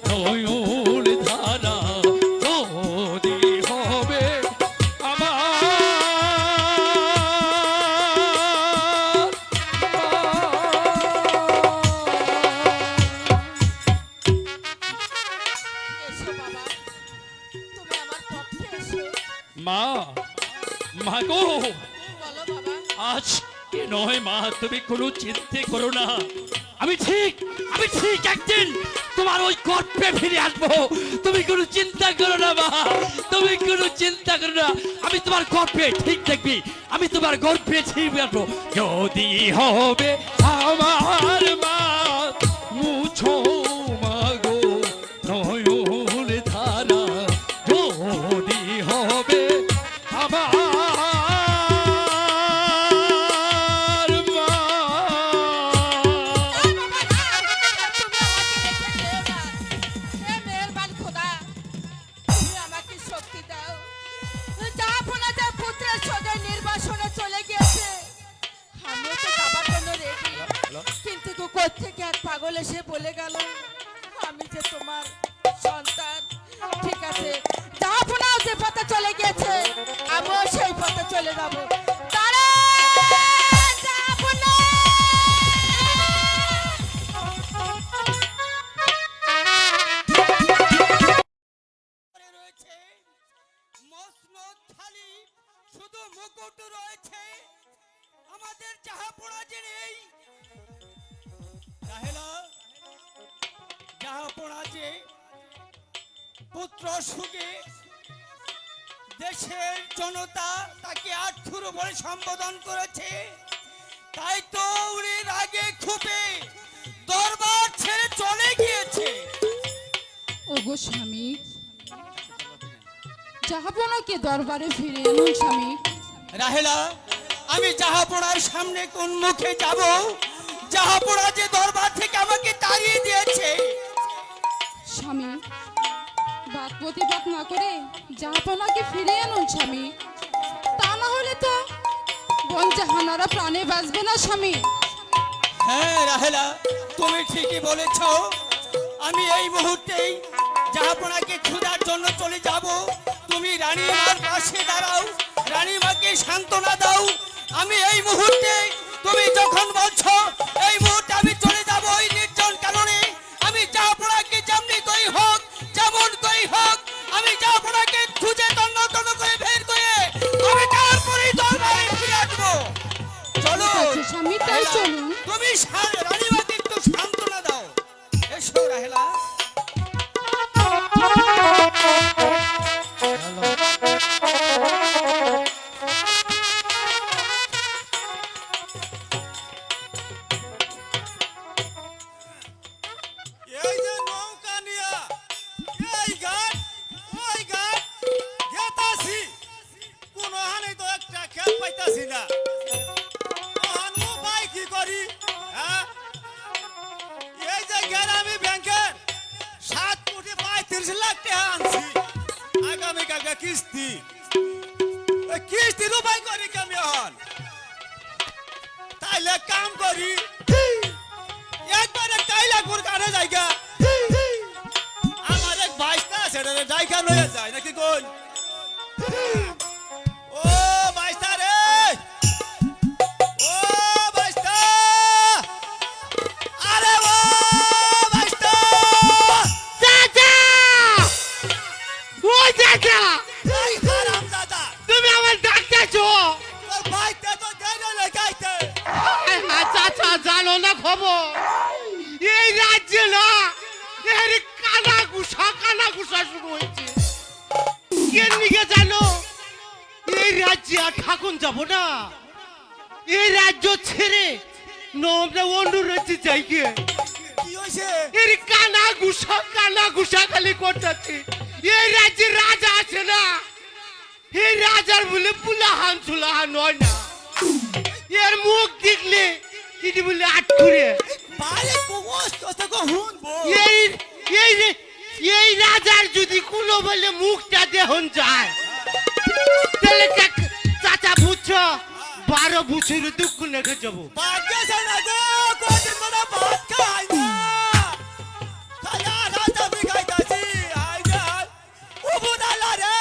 নয়ন ধারা যদি হবে আমার এসো বাবা, তুমি আমার পক্ষে এসো। মা মা গো বলো বাবা। আজ কে নয় মা তুমি কোনো চিন্তা করো না আমি ঠিক একদিন তোমার ওই গর্ভে ফিরে আসবো তুমি কোনো চিন্তা করো না মা তুমি কোনো চিন্তা করো না আমি তোমার গর্ভে ঠিক দেখবি আমি তোমার গর্ভে ঠিক আসবো যদি হবে আমার মা মুছো মাগো নয়ন ধারা যদি হবে আমার মা তুমি আমাকে রেখে যেও না। হে মেহেরবান খোদা, তুমি আমাকে শক্তি দাও। জাহাপনা যে পুত্রের সোজা নির্বাসনে চলে গিয়েছে, আমিও তো যাবার জন্য রেডি, কিন্তু কোত্থেকে এক পাগল এসে বলে গেল আমি যে তোমার সন্তান। ঠিক আছে, জাহাপনাও যে পথে চলে গিয়েছে আমিও সেই পথে চলে যাব। দাঁড়ান, জাহাপনা! পরে রয়েছে মসনদ থালি, শুধু মুকুট রয়েছে, আমাদের জাহাপনা যে নেই। রাহেলা, জাহাপনা যে পুত্র সুখে দেশের জনতা তাকে আর্থুর বলে সম্বোধন করেছে, তাই তো উনি রাগে ক্ষোভে দরবার ছেড়ে চলে গিয়েছে। ওগো স্বামী, জাহাপনাকে দরবারে ফিরে এলুন স্বামী। রাহেলা, আমি জাহাপনার সামনে কোন মুখে যাব? জাহাপনা যে দরবার থেকে আমাকে তাড়িয়ে দিয়েছে। স্বামী, বাদ প্রতিবাদ না করে জাহাপনাকে ফিরে আনুন স্বামী, তা না হলে তো বোন জাহানারা প্রাণে বাঁচবে না স্বামী। হ্যাঁ রাহেলা, তুমি ঠিকই বলেছ। আমি এই মুহূর্তেই জাহাপনাকে খোঁজার জন্য চলে যাব। তুমি রানীমার পাশে দাঁড়াও, রানীমাকে সান্ত্বনা দাও। আমি এই মুহূর্তে, তুমি যখন বলছো এই মুহূর্তে আমি চলে যাব ওই নির্জন কারণে। আমি জাহাপনাকে যেমনি দই হোক, যেমন দই হোক, আমি জাহাপনাকে খুঁজে তন্ন তন্ন করে বের করে আমি তারপরেই দরবারে ফিরে আসবো। চলো ঠিক আছে স্বামী, তাই চলুন। তুমি রানীমাকে একটু সান্ত্বনা দাও। এসো রাহেলা। এই যে নৌকা নিয়া এই ঘাট ওই ঘাট গেতাছি, কোনো হানে তো একটা খেল পাইতাছি না। আনু ভাই কি করি? হ্যাঁ, এই যে গ্রামী ব্যাংকের 7,35,00,000 টাকা আনছি, আগামীকালকে কিস্তি। ওই কিস্তির উপায় করি কেমন হন? তাইলে কাম করি একবারে কাইলাপুর কানে জায়গা আমার এক বাইশটা আছে জায়গা লয়ে যায় নাকি কোন? ও বাইশটা রে, ও বাইশটা, জানো না খবর এই রাজ্যে না এর কানা ঘুষা শুরু হয়েছে কে নিকে জানো এই রাজ্যে আর ঠাকুর যাব না এই রাজ্য ছেড়ে আমরা অন্য রাজ্যে যাই গিয়ে কি হয়েছে এর কানা ঘুষা খালি করতেছে এই রাজ্যে রাজা আছে না এই রাজার বলে পুলাহান চুলাহান হয় না এর মুখ দেখলে এটি বলে আটকুরে বাইরে কোস তো কো হুনবো এই এই এই রাজার যদি কোনো বলে মুখটা দেহন যায় তাহলে চাচা বুঝছো 12 বছর দুঃখ লেগে যাবো ভাগ্যে জানা গো কোদিন মনে ভাত খাই না খায়া রাজা বিগাইতাছি আইনা উবুদালা রে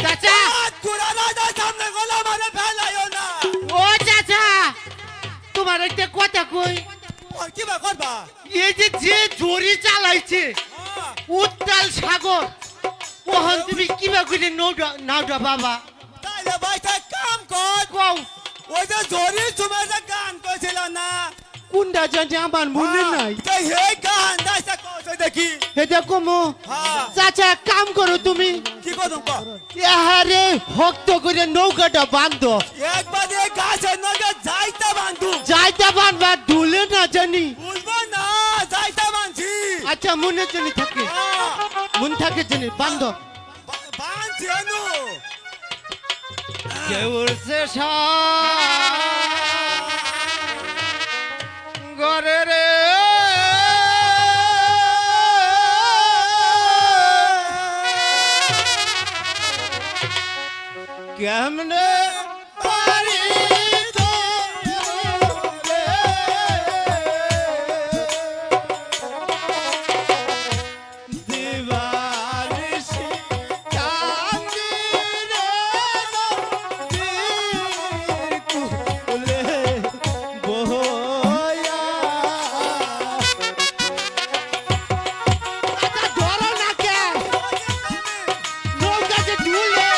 চাচা কুড়া রাজা সামনে গলা মানে ফেলাইও না ও চাচা তোমার একটা কথা কই আর কি বা করবা এই যে জরি চালাইছে উত্তাল সাগর ওহন তুমি কিবা করে নাওটা বাবা তাইলে ভাইটা কাম কর কও ওই যে জরি তুমি যে গান কইছিল না কোনটা জানি আমার মনে নাই তাই হে গান দাইছা কইছ দেখি এটা কমো হ্যাঁ চাচা কাম করো তুমি কি করুম কর আরে ভক্ত করে নৌকাটা বাঁধো একবার এই গাছের নগে যাইতা বান্ধু যাইতে বাঁধবা দুলে না জানি বুঝবো না যাইতা বান্ধি আচ্ছা মনে জানি থাকে মন থাকে জানি বাঁধো বান্ধি আনু কেউরছে ঘরে রে কেমনে পারি দিবানিশি কান্দি রে কুলে বয়া আচ্ছা ধরো না কে নৌকা যে ঢুলে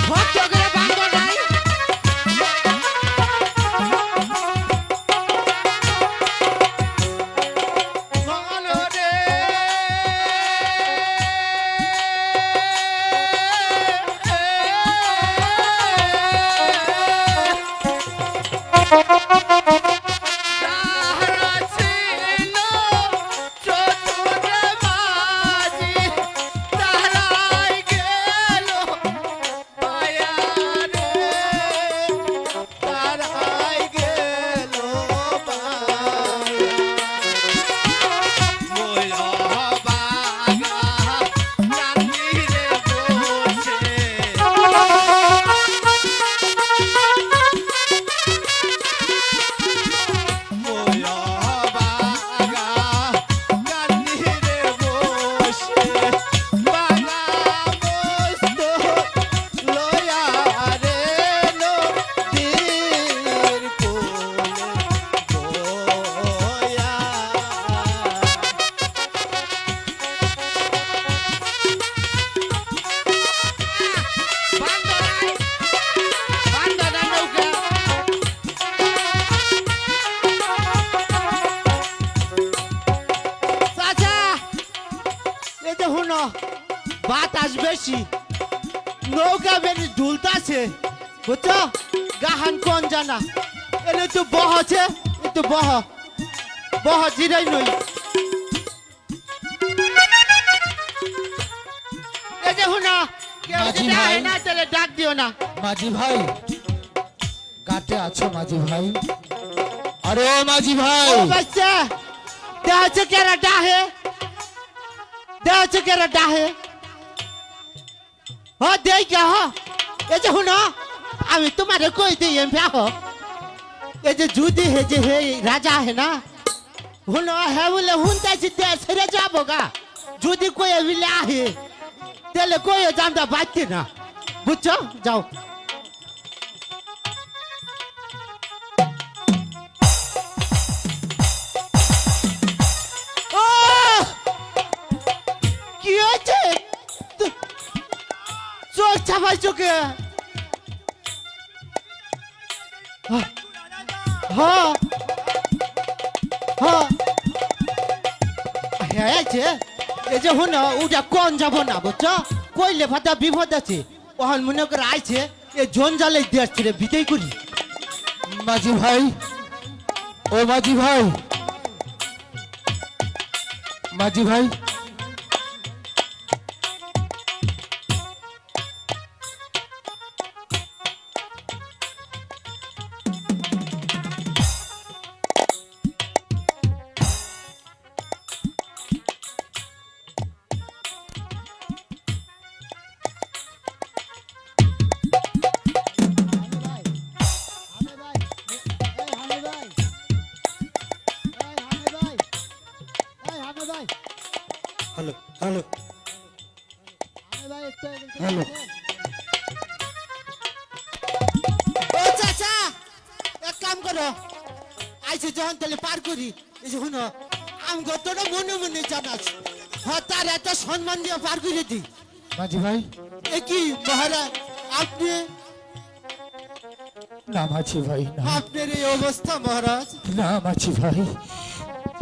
ভক্ত করে বাঁধো নাই মঙ্গলরে যাহারা ছিল চতুরে মাঝি তাহারাই গেল মায়া রে তাহারাই গেল মায়া বাগা কান্দিরে বসে চাচা এই যে হুনো বাতাস বেশি নৌকা বেশি ঝুলতাছে বুঝছো গাহান কোন জানা এনে তো বহছে একটু বহ জিরাই নই এই যে হুনো কেউ মাঝি যদি ভাই। আয় না তাহলে ডাক দিও না মাঝি ভাই কাটে আছো মাঝি ভাই আরে ও মাঝি ভাই ও বাচ্চা দেহছে কেরা ডাহে হ দেই কে হ এই যে হুনো আমি তোমারে কই দিই এম ফা হ এই যে যদি হে যে হে রাজা হে না হুনো হে বলে হুনতাছি দে ছেড়ে যাবো গা যদি কই বিলে আহে তাহলে কই জানটা বাচ্চি না বুঝছো যাও ও কি চাপাই চোখে হ্যাঁ হ্যাঁ হ্যাঁ আছে এই যে হুন ওটা কোন যাব না বুঝছো কইলে ফাটা বিপদ আছে ওহান মনে করে আইছে এই জঞ্জালে দেশ ছেড়ে বিদায় করি মাঝি ভাই, ও মাঝি ভাই, মাঝি ভাই, হ্যালো হ্যালো হ্যালো, ও চাচা এক কাম করো আইছে যখন তাহলে পার করি এই যে হুনো আমি কতটা মনে মনে জানাস হ্যাঁ তার এত সম্মান দিয়ে পার করে দিই মাঝি ভাই, এ কি মহারাজ আপনি না মাঝি ভাই, না আপনার এই অবস্থা মহারাজ না মাঝি ভাই,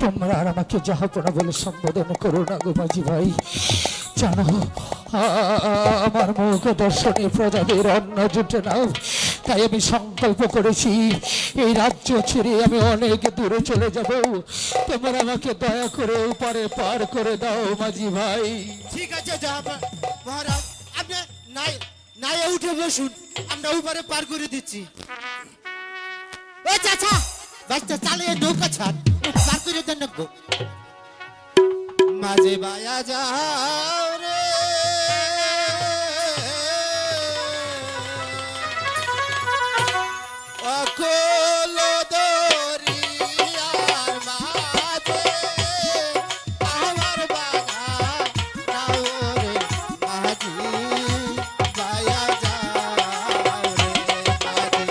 তোমরা আর আমাকে জাহাপনা বলে সম্বোধন করো না গো মাঝি ভাই। জানো আমার মুখ দর্শনে প্রজাদের অন্ন জুটে না, তাই আমি সংকল্প করেছি এই রাজ্য ছেড়ে আমি অনেক দূরে চলে যাব। তোমরা আমাকে দয়া করে উপরে পার করে দাও মাঝি ভাই। ঠিক আছে মহারাজ আপনি নাই নাই উঠে বসুন আমরা উপরে পার করে দিচ্ছি ও চাচা বাচ্চা চালিয়ে নৌকা ছাড় পার করে দেন না গো মাঝে বায়া যাও রে অকল দরিয়ার মাঝে আমার বাবা নাও রে মাঝি বায়া যাও রে মাঝি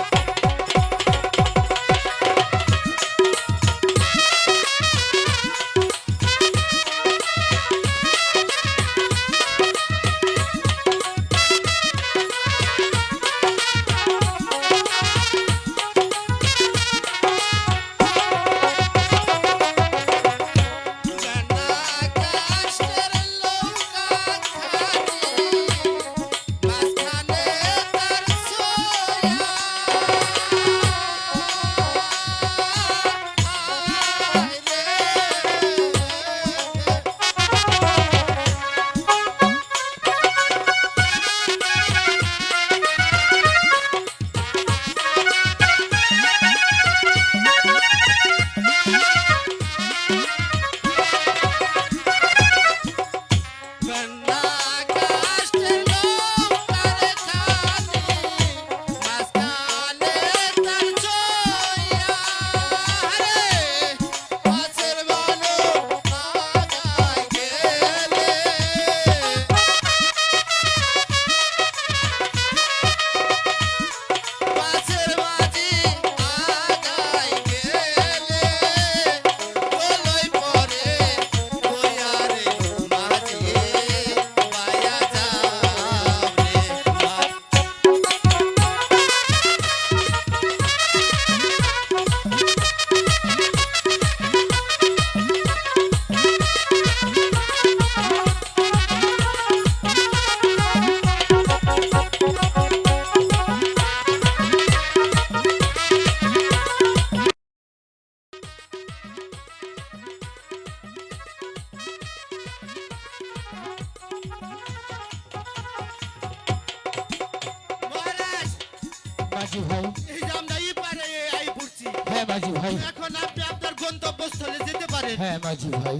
মাঝি ভাই, এই যে আমরা এই পারে আই পড়ছি হ্যাঁ মাঝি ভাই, এখন আপনি আপনার গন্তব্যস্থলে যেতে পারেন হ্যাঁ মাঝি ভাই,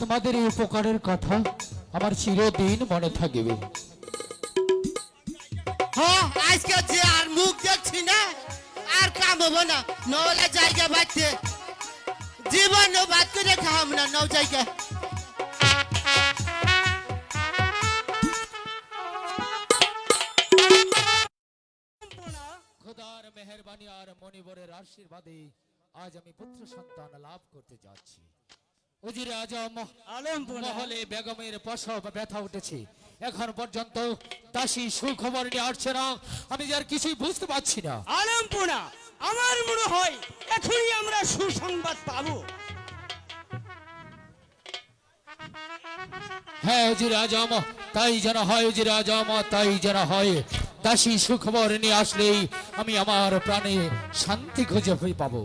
তোমাদের এই উপকারের কথা আমার চিরদিন মনে থাকবে। হ্যাঁ আজকে যে আর মুখ দেখছি না আর কাম হবো না নওলা জায়গা বাড়তে জীবন বাদ করে খাম না নও জায়গা খোদার মেহেরবানি আর মনিবরের আশীর্বাদে আজ আমি পুত্র সন্তান লাভ করতে যাচ্ছি। উজিরে আজম আলমপুরা মহলে বেগমের প্রসব ব্যথা উঠেছে, এখন পর্যন্ত দাসী সুখবর নিয়ে আসছে না, আমি যে আর কিছুই বুঝতে পারছি না। আলমপুরা আমার মনে হয় এখনই আমরা সুসংবাদ পাবো। হ্যাঁ উজিরে আজম, তাই যেন হয়, উজিরে আজম তাই যেন হয়। দাসী সুখবর নিয়ে আসলেই আমি আমার প্রাণে শান্তি খুঁজে পাবো।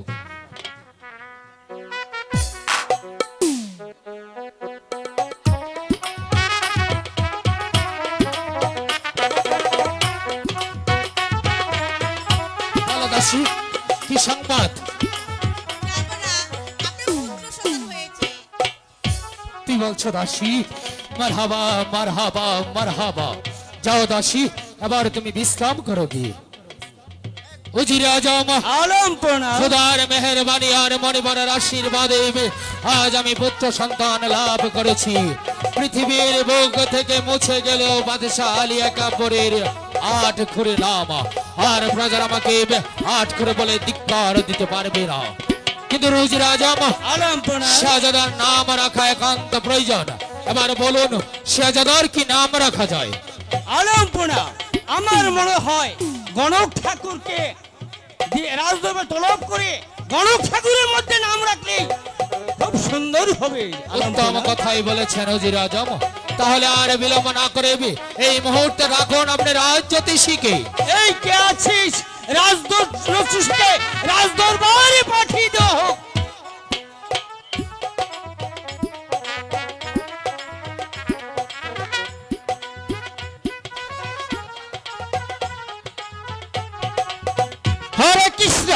বলো দাসী, কি সংবাদ? তুই বলছো দাসী? মারহাবা মারহাবা মারহাবা। যাও দাসী, এবার তুমি বিশ্রাম করো গিয়ে। উজিরে আজম আলমপুরা খোদার মেহেরবানি আর মণিবরের আশীর্বাদে আজ আমি পুত্র সন্তান লাভ করেছি। পৃথিবীর বুক থেকে মুছে গেল বাদশাহ আলী একাব্বরের 8 খুরে নাম, আর প্রজারা আমাকে 8 খুরে বলে ধিক্কার দিতে পারবে না। কিন্তু উজিরে আজম, আলমপুরা শাহজাদার নাম রাখা একান্ত প্রয়োজন। এবার বলুন, শাহজাদার কি নাম রাখা যায়? আলমপুরা আমার মনে হয় গণক ঠাকুরকে রাজদরবারে তলব করে গণক ঠাকুরের মধ্যে নাম রাখলে খুব সুন্দর হবে। উত্তম কথাই বলেছেন উজিরে আজম। তাহলে আর বিলম্ব না করে এই মুহূর্তে রাখুন আপনি রাজজ্যোতিষীকে। এই কে আছিস? রাজদরবারে রাজদরবারে পাঠিয়ে দেওয়া হোক। হরে কৃষ্ণ,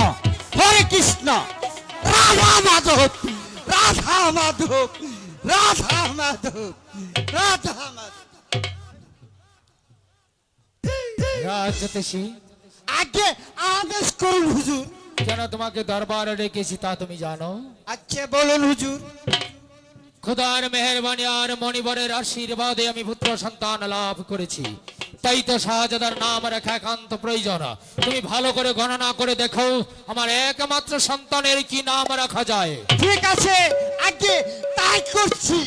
হরে কৃষ্ণ, রাধা মাধব, রাধা মাধব, রাধা মাধব, রাধা মাধব। রাজজ্যোতিষী, আগে আদেশ করুন হুজুর। কেন তোমাকে দরবারে ডেকেছি তা তুমি জানো? আচ্ছা বলুন হুজুর। খোদার মেহেরবানি আর মণিবরের আশীর্বাদে আমি পুত্র সন্তান লাভ করেছি, তাই তো শাহজাদার নাম রাখা একান্ত প্রয়োজন। তুমি ভালো করে গণনা করে দেখো আমার একমাত্র সন্তানের কি নাম রাখা যায়। ঠিক আছে, আগে তাই করছি।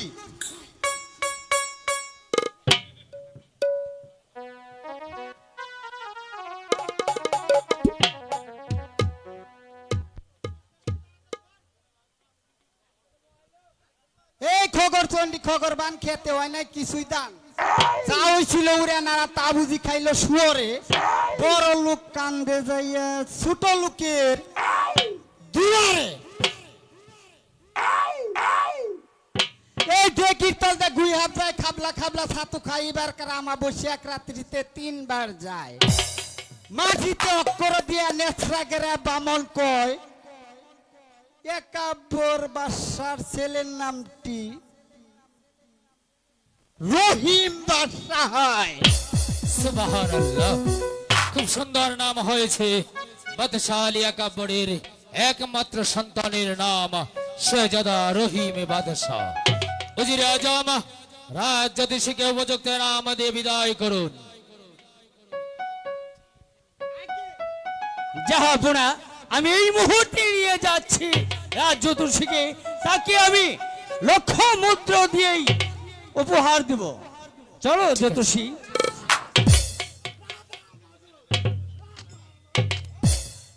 এই খগর চন্ডী খগর বান খেতে হয় না কিছুই দান। যা হয়েছিল উড়ে নারা তা বুঝি খাইলো শুয়োরে। বড় লোক কান্দে যাইয়া ছোট লোকের দুয়ারে। এই ঢেকির তলতে গুই হাত যায় খাবলা খাবলা ছাতু খাইবার কারামা বসে এক রাত্রিতে 3 বার যায়। মাটিতে অক্ষর দিয়া নেছরা গেরা বামন কয় একাব্বর বাদশার ছেলের নামটি রহিম বাদশা হয়। সুবহানাল্লাহ, খুব সুন্দর নাম হয়েছে। বাদশাহ আলী একাব্বরের একমাত্র সন্তানের নাম শাহজাদা রহিম বাদশাহ। উজিরে আজম, রাজজ্যোতিষীকে উপযুক্ত নাম দিয়ে বিদায় করুন। জাহাপনা আমি এই মুহূর্তে নিয়ে যাচ্ছি রাজজ্যোতিষীকে, তাকে আমি 1,00,000 মুদ্রা দিয়েই উপহার দেব। চলো জ্যোতিষী।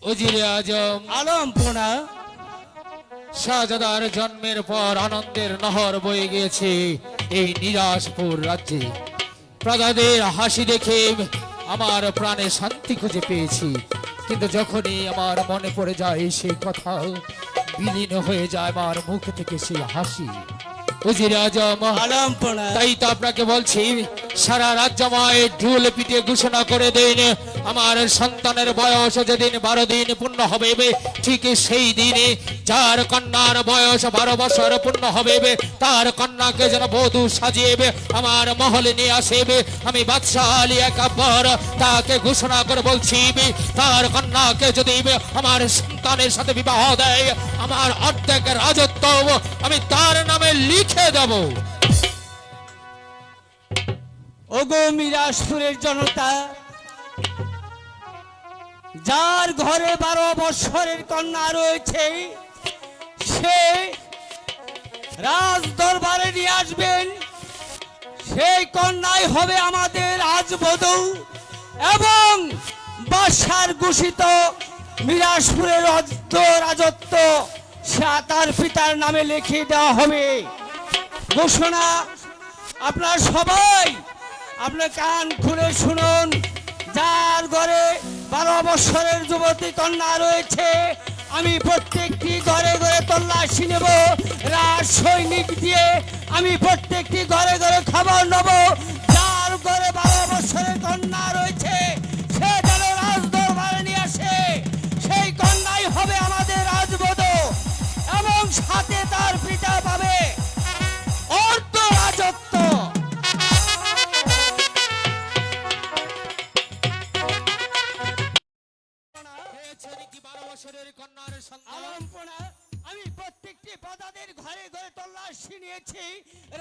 উজিরে আজম, আলমপনা শাহজাদার জন্মের পর আনন্দের নহর বয়ে গিয়েছে এই নিরাশপুর রাজ্যে। প্রজাদের হাসি দেখে আমার প্রাণে শান্তি খুঁজে পেয়েছি, কিন্তু যখনই আমার মনে পড়ে যায় সেই কথা, বিলীন হয়ে যায় আমার মুখ থেকে সেই হাসি। উজিরে আজম, আলমপনা তাই তো আপনাকে বলছি, সারা রাজ্যময় ঢুল পিটিয়ে ঘোষণা করে দিন আমার সন্তানের বয়স যেদিন 12 দিন পূর্ণ হবে, ঠিক সেই দিনে যার কন্যার বয়স 12 বছর পূর্ণ হবে, তার কন্যাকে যেন বধূ সাজিয়ে আমার মহলে নিয়ে আসবে। আমি বাদশাহ আলী একাব্বর তাকে ঘোষণা করে বলছি, তার কন্যাকে যদি আমার সন্তানের সাথে বিবাহ দেয়, আমার অর্ধেক রাজত্ব আমি তার নামে লিখে দেব। ওগো মিরাজপুরের জনতা, যার ঘরে 12 বছরের কন্যা রয়েছে সে রাজ দরবারে নিয়ে আসবেন, সেই কন্যাই হবে আমাদের রাজবধূ এবং বাদশার ঘোষিত মিরাজপুরের রাজত্ব তার পিতার নামে লিখে দেওয়া হবে। ঘোষণা আপনার সবাই আপনার কান খুলে শুনুন, যার ঘরে 12 বছরের যুবতী কন্যা রয়েছে আমি প্রত্যেকটি ঘরে ঘরে তল্লাশি নেব, রাজ সৈনিক দিয়ে আমি প্রত্যেকটি ঘরে ঘরে খবর নেব, যার ঘরে 12 বছরের কন্যা রয়েছে সে যেন রাজ দরবারে নিয়ে আসে, সেই কন্যাই হবে আমাদের রাজবধূ এবং সাথে তার পিতা পাবে অর্ধ রাজত্ব। আলম্পনা, আমি প্রত্যেকটি প্রজাদের ঘরে ঘরে তল্লাশি নিয়েছি,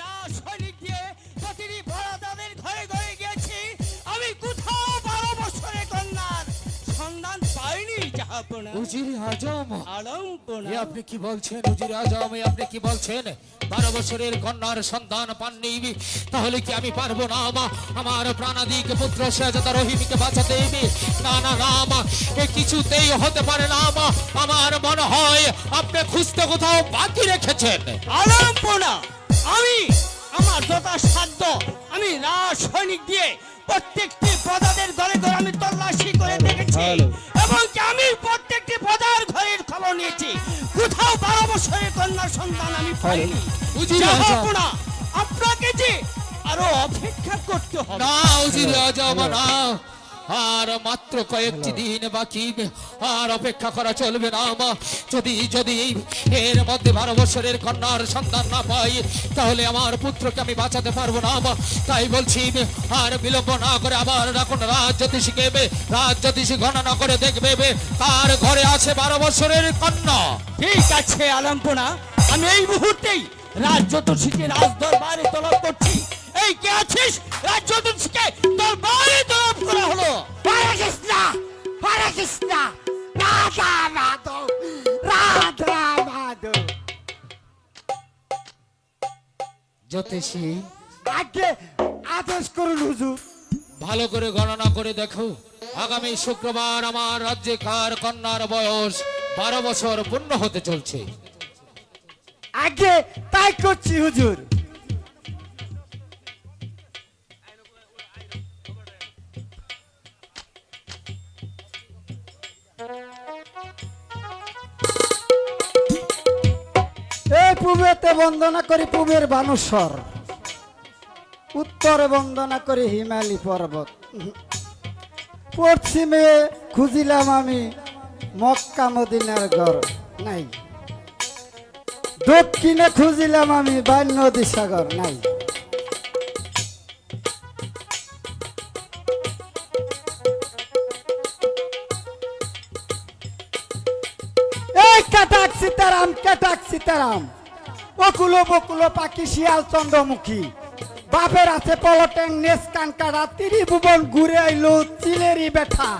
রাজ সৈনিক দিয়ে প্রতিটি প্রজাদের ঘরে ঘরে গিয়েছি, আমি কোথাও 12 বছরের কন্যার সন্ধান পাইনি জাহাপনা। উজির আজম, আলম্পনা, এ আপনি কি বলছেন উজির আজম? এ আপনি কি বলছেন? 12 বছরের কন্যার সন্তান পাননি, তাহলে কি আমি পারবো না আমার প্রাণাদিক পুত্র শেহজাদা রহিমকে বাঁচাতে? না না না মা, এ কিছুতেই হতে পারে না মা, আমার মনে হয় আপনি খুঁজতে কোথাও বাকি রেখেছেন। আলম্পনা, আমি আমার যথাসাধ্য আমি রাজ সৈনিক দিয়ে প্রত্যেকটি প্রজাদের ঘরে ঘরে আমি তল্লাশি করে দেখেছি এবং কি আমি প্রত্যেকটি প্রজার ঘরের খবর নিয়েছি, কোথাও 12 বছরের কন্যার সন্তান আমি পাইনি। উজির আজম, জাহাপনা, আপনাকে যে আরো অপেক্ষা করতে হবে। না উজির আজম না, আর মাত্র কয়েকটি দিন বাকি, আর অপেক্ষা করা চলবে না মা। যদি যদি এর মধ্যে 12 বছরের কন্যার সন্তান না পাই তাহলে আমার পুত্রকে আমি বাঁচাতে পারবো না মা। তাই বলছি আর বিলম্ব না করে আবার এখন রাজ জ্যোতিষীকে রাজ জ্যোতিষী গণনা করে দেখবে তার ঘরে আছে 12 বছরের কন্যা। ঠিক আছে আলম্পনা, আমি এই মুহূর্তেই রাজ জ্যোতিষীকে রাজ দরবারে তলব করছি। এই কে আছিস? রাজ জ্যোতিষীকে দরবারে তলব করা হলো। হরে কৃষ্ণ, হরে কৃষ্ণ, রাধা মাধব, রাধা মাধব। জ্যোতিষী, আগে আদেশ করুন হুজুর। ভালো করে গণনা করে দেখো, আগামী শুক্রবার আমার রাজ্যে কার কন্যার বয়স 12 বছর পূর্ণ হতে চলছে। আগে তাই করছি হুজুর। এই পূবেতে বন্দনা করি পূবের বানুস্বর, উত্তরে বন্দনা করি হিমালয় পর্বত, পশ্চিমে খুঁজিলাম আমি মক্কা মদিনার ঘর নাই, দক্ষিণে খুঁজিলাম আমি বান্য নদী সাগর নাই। এই কাটাক সীতারাম, কাটাক সীতারাম, অকুলো বকুলো পাখি শিয়াল চন্দ্রমুখী, বাপের আছে পলটেং নেস কানকাড়া, ত্রিভুবন ঘুরে আইলো চিলেরি বেঠা,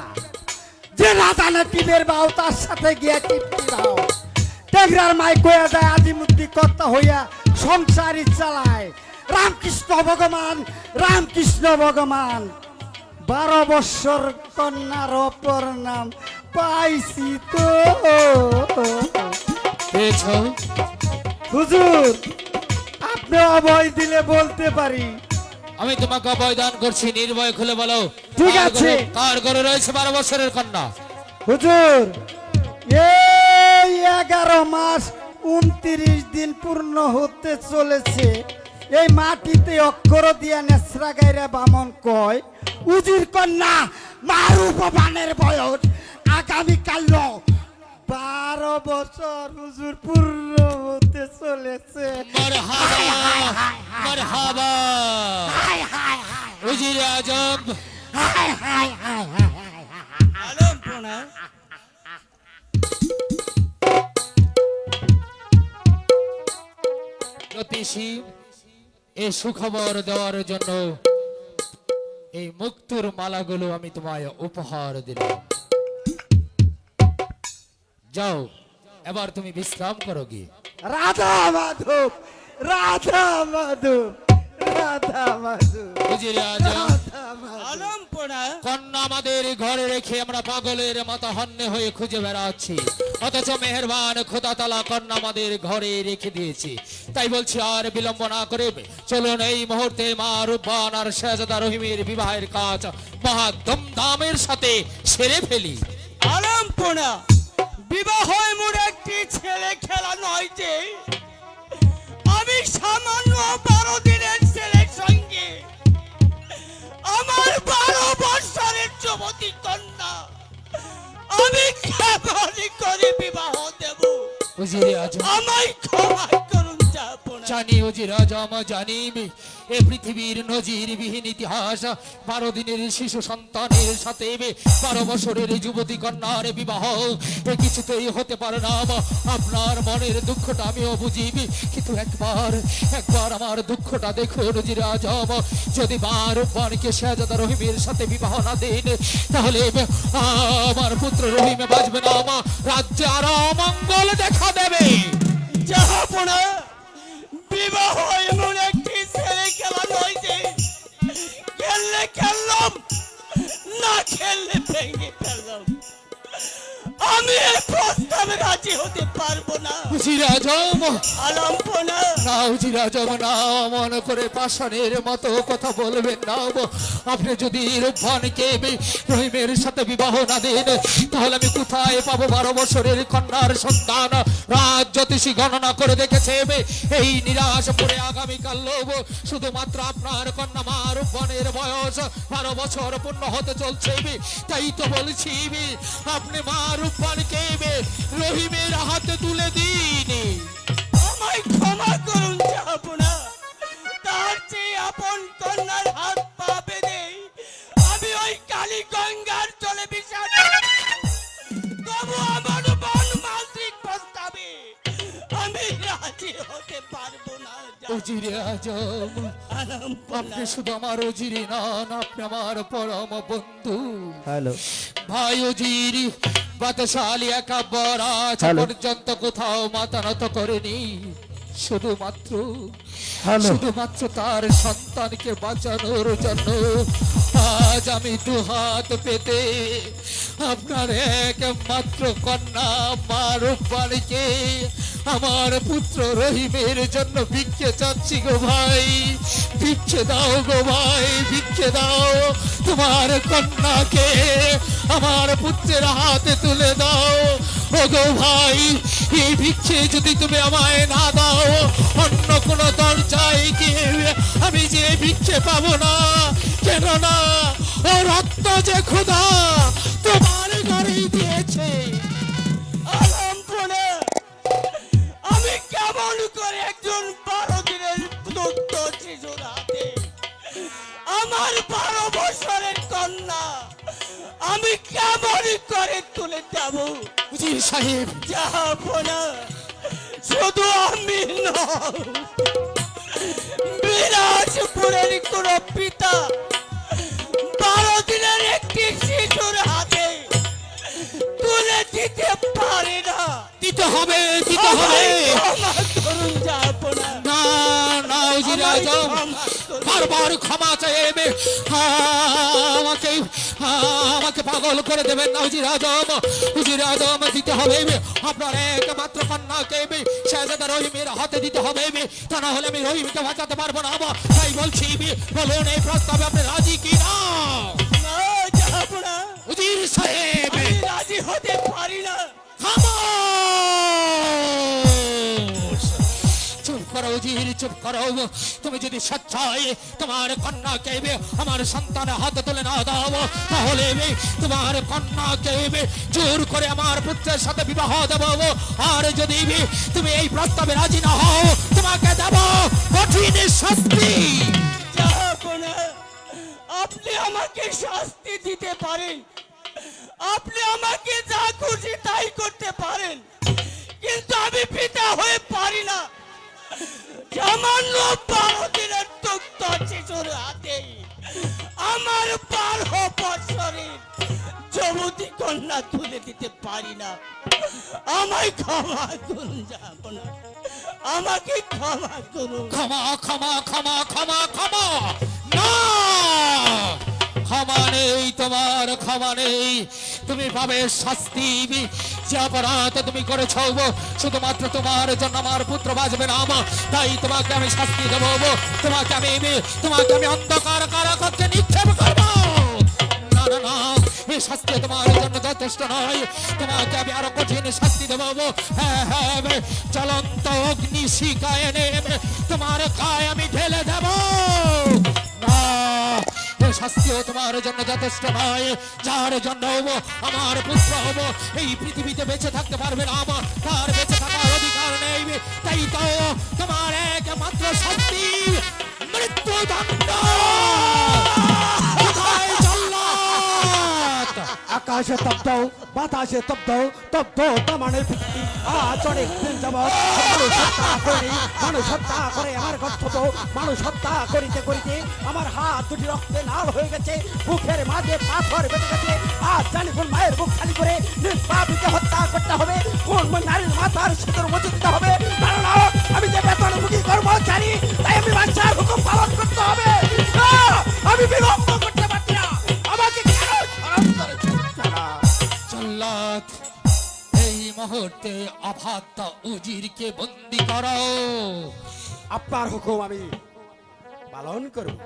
যে রাধানে টিবের বাউ তার সাথে গিয়া টিপটি দাও, টেংরার মাই কয়া যায় আজিমুদ্দি কর্তা হইয়া সংসারই চালায়, রামকৃষ্ণ ভগবান, রামকৃষ্ণ ভগবান। 12 বৎসর কন্যার অপর নাম পাইছি তো। পেয়েছো? হুজুর, আপনি অভয় দিলে বলতে পারি। আমি তোমাকে অভয় দান করছি, নির্ভয় খুলে বলো ঠিক কার আছে। ঘরে- কার ঘরে রয়েছে 12 বছরের কন্যা? হুজুর, এই 11 মাস 29 দিন পূর্ণ হতে চলেছে, এই মাটিতে অক্ষর দিয়া নেসরা গাইরা বামন কয় উজির কন্যা মারুপবানের বয়স আগামীকাল 12 বছর হুজুর পূর্ণ হতে চলেছে। মারহাবা, মারহাবা উজির আজম। আলম্পনা, জ্যোতিষী, এই সুখবর দেওয়ার জন্য এই মুক্তোর মালাগুলো আমি তোমায় উপহার দিলাম। যাও, এবার তুমি বিশ্রাম করো গিয়ে। রাধা মাধব, রাধা মাধব, রাধা মাধব, উজির আজম রাধা মাধব। আলমপনা কন্যা আমাদের ঘরে রেখে আমরা পাগলের মতো হন্যে হয়ে খুঁজে বেড়াচ্ছি, অথচ মেহেরবান খোদা তাআলা কন্যা আমাদের ঘরে রেখে দিয়েছি। তাই বলছি আর বিলম্ব না করে চলুন এই মুহূর্তে মা রূপবান আর শেহজাদা রহিমের বিবাহের কাজ মহা ধুমধামের সাথে সেরে ফেলি। আলমপনা বিবাহ এমন একটি ছেলে খেলা নয় যে আমি সামান্য 12 দিনের ছেলের সঙ্গে আমার 12 বছরের যুবতী কন্যা আমি কেমন করে বিবাহ দেব? উজির আজম আমায় ক্ষমা করুন যাপনা। জানি উজির আজম জানি, এ পৃথিবীর নজিরবিহীন ইতিহাস 12 দিনের শিশু সন্তানের সাথে 12 বছরের যুবতী কন্যার বিবাহ এ কিছুতেই হতে পারে না। আপনার মনের দুঃখটা আমিও বুঝি, কিন্তু একবার আমার দুঃখটা দেখুন উজির আজম। যদি মা রূপবানকে শেহজাদা রহিমের সাথে বিবাহ না দেন তাহলে আমার পুত্র রহিমে বাঁচবে না, আমার রাজ্যে আরো অমঙ্গল দেখা দেবে। যাপনা বিবাহ এমন একটি ছেলে খেলা নয় যে খেললে খেললাম, না খেললে ভেঙে ফেললাম। আমি এই প্রস্তাবে রাজি হতে পারবো না। উজির আজম আলমপনা না, উজির আজম না, মনে করে পাষাণের মতো কথা বলবেন না। আপনি যদি রূপবানকে রহিমের সাথে বিবাহ না দেন তাহলে আমি কোথায় পাবো 12 বছরের কন্যার সন্তান? রাজ জ্যোতিষী গণনা করে দেখেছে এই নিরাশপুরে আগামীকাল শুধুমাত্র আপনার কন্যা মা রূপবানের বয়স 12 বছর পূর্ণ হতে চলছে। তাই তো বলছি আপনি মা রূপবানকে রহিমের হাতে তুলে দিন। আমায় ক্ষমা করুন যাপনা। তার চেয়ে আপন কন্যার হাত পা বেঁধে আমি ওই কালী গঙ্গার জলে বিশ্বাস তবু আমার মন মানসিক প্রস্তাবে আমি রাজি হতে পারবো না। উজির আজম আপনি শুধু আমার উজিরি নন, আপনি আমার পরম বন্ধু। হ্যালো ভাই উজির বাদশালী একাব্বর আজ হ্যালো। পর্যন্ত কোথাও মাথা নত করেনি, শুধুমাত্র হ্যালো। তার সন্তানকে বাঁচানোর জন্য আজ আমি দুহাত পেতে আপনার একমাত্র কন্যা মা রূপবানকে আমার পুত্র রহিমের জন্য ভিক্ষে চাচ্ছি গো ভাই। ভিক্ষে দাও গো ভাই, ভিক্ষে দাও। তোমার কন্যাকে আমার পুত্রের হাতে তুলে দাও। ও গো ভাই, এই ভিক্ষে যদি তুমি আমায় না দাও অন্য কোনো দরজায় গিয়ে আমি যে ভিক্ষে পাবো না। কেননা ও রক্ত যে খোদা তোমার ঘরেই দিয়েছে। আলমপনা আমি কেমন করে একজন 12 দিনের দুগ্ধ শিশুর হাতে আমার 12 বছরের কন্যা আমি কেমন করে তুলে দেব? উজির সাহেব যাপনা শুধু আমি নয়, বিলাসপুরের কোন পিতা 12 দিনের একটি শিশুর হাতে তুলে দিতে পারে না। দিতে হবে, দিতে হবে। ক্ষমা করুন যাপনা। না না উজির আজম বারবার ক্ষমা চাইবে, আমাকে পাগল করে দেবেন না উজির আজম। উজির আজম দিতে হবে আপনার একমাত্র কন্যাকে শেহজাদা রহিমের হাতে দিতে হবে, তা না হলে আমি রহিমকে বাঁচাতে পারবো না। তাই বলছি বলুন এই প্রস্তাবে আপনি রাজি কি না? না যাপনা উজির সাহেব আমি রাজি হতে পারি না। খামোশ! চুপ করো উজির, চুপ করো। তুমি যদি সচ্ছাই তোমার কন্যাকে আমার সন্তানের হাতে তুলে না দাও তাহলে তোমার কন্যাকে জোর করে আমার পুত্রের সাথে বিবাহ দেব। আর যদি তুমি এই প্রস্তাবে রাজি না হও তোমাকে দেব কঠিন শাস্তি। যাপনা আপনি আমাকে শাস্তি দিতে পারেন, আপনি আমাকে যা খুশি তাই করতে পারেন, কিন্তু আমি পিতা হয়ে পারি না। সামান্য 12 দিনের দুগ্ধ শিশুর হাতে আমার 12 বছরের যুবতী কন্যা তুলে দিতে পারি না। আমায় ক্ষমা করুন যাপনা, আমাকে ক্ষমা করুন। ক্ষমা ক্ষমা ক্ষমা ক্ষমা ক্ষমা না, ক্ষমা নেই, তোমার ক্ষমা নেই। তুমি পাবে শাস্তি। যে অপরাধ তুমি করেছ শুধুমাত্র তোমার জন্য আমার পুত্র বাঁচবে না, তাই তোমাকে আমি শাস্তি দেবো। তোমাকে আমি অন্ধকার কারাগারে নিক্ষেপ করবো। না না না, এই শাস্তি তোমার জন্য যথেষ্ট নয়, তোমাকে আমি আরো কঠিন শাস্তি দেবো। হ্যাঁ হ্যাঁ, জ্বলন্ত অগ্নি শিখায় নেবে তোমার গায়ে আমি ঢেলে দেব। না, এই শাস্তিও তোমার জন্য যথেষ্ট নয়। যার জন্য আমার পুত্র হব এই পৃথিবীতে বেঁচে থাকতে পারবে না, তার বেঁচে থাকার অধিকার নেই। তাই তো তোমার একমাত্র শাস্তি মৃত্যুদণ্ড। কোথায় জল্লাদ? আকাশে তপ্ত, বাতাসে তপ্ত, তপ্ত তামানের পৃথিবী। আজ অনেক দিন যাবৎ মানুষ হত্যা করে আমার কর্তব্য। মানুষ হত্যা করিতে করিতে আমার হাত দুটি রক্তে লাল হয়ে গেছে, বুকের মাঝে পাথর বেঁধে গেছে। আজ জানি কোন মায়ের বুক খালি করে নিষ্পাপীকে হত্যা করতে হবে, কোন নারীর মাথার সিঁদুর মুছে দিতে হবে। কারণ আমি যে বেতনভোগী কর্মচারী, তাই আমি বাচ্চার হুকুম পালন করতে হবে। আমি বিলম্ব করতে পারছি না, আমাকে কেন স্মরণ করেছেন জনাব? জল্লাদ, এই মুহূর্তে অভাত উজিরকে বন্দি করো। আপনার হুকুম আমি পালন করব।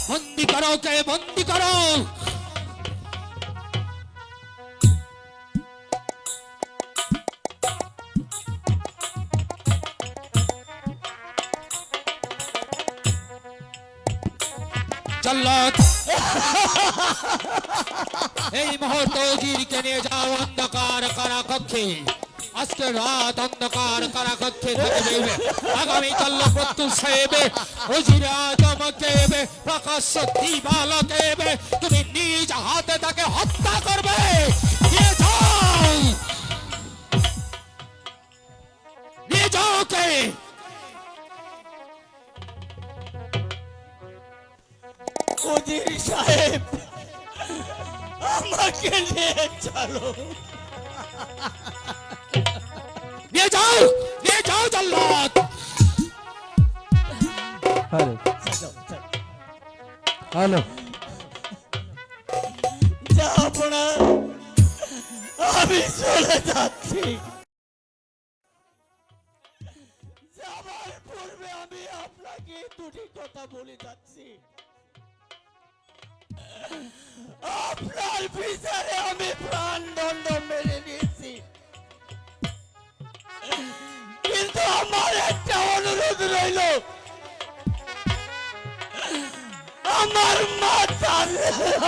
বন্দি করো, কে বন্দি করো। জল্লাদ, এই মুহূর্তে উজিরকে নিয়ে যাও অন্ধকার কারাকক্ষে। আজকে রাত অন্ধকার কারাকক্ষে থাকবে। আগামীকাল প্রত্যুষ সাহেব উজির আজমকে প্রকাশ্য দিবালকে তুমি নিজ হাতে তাকে হত্যা করবে। নিয়ে যাও, নিয়ে যাও কে। উজির সাহেব, আমাকে নিয়ে চলো। নিয়ে যাও, নিয়ে যাও জল্লাদ। হ্যালো, যাব না, আমি চলে যাচ্ছি। যাবার পূর্বে আমি আপনাকে দুটি কথা বলে যাচ্ছি। আপনার বিচারে আমি প্রাণদণ্ড মেনে নিয়েছি, কিন্তু আমার একটা অনুরোধ রইল। আমার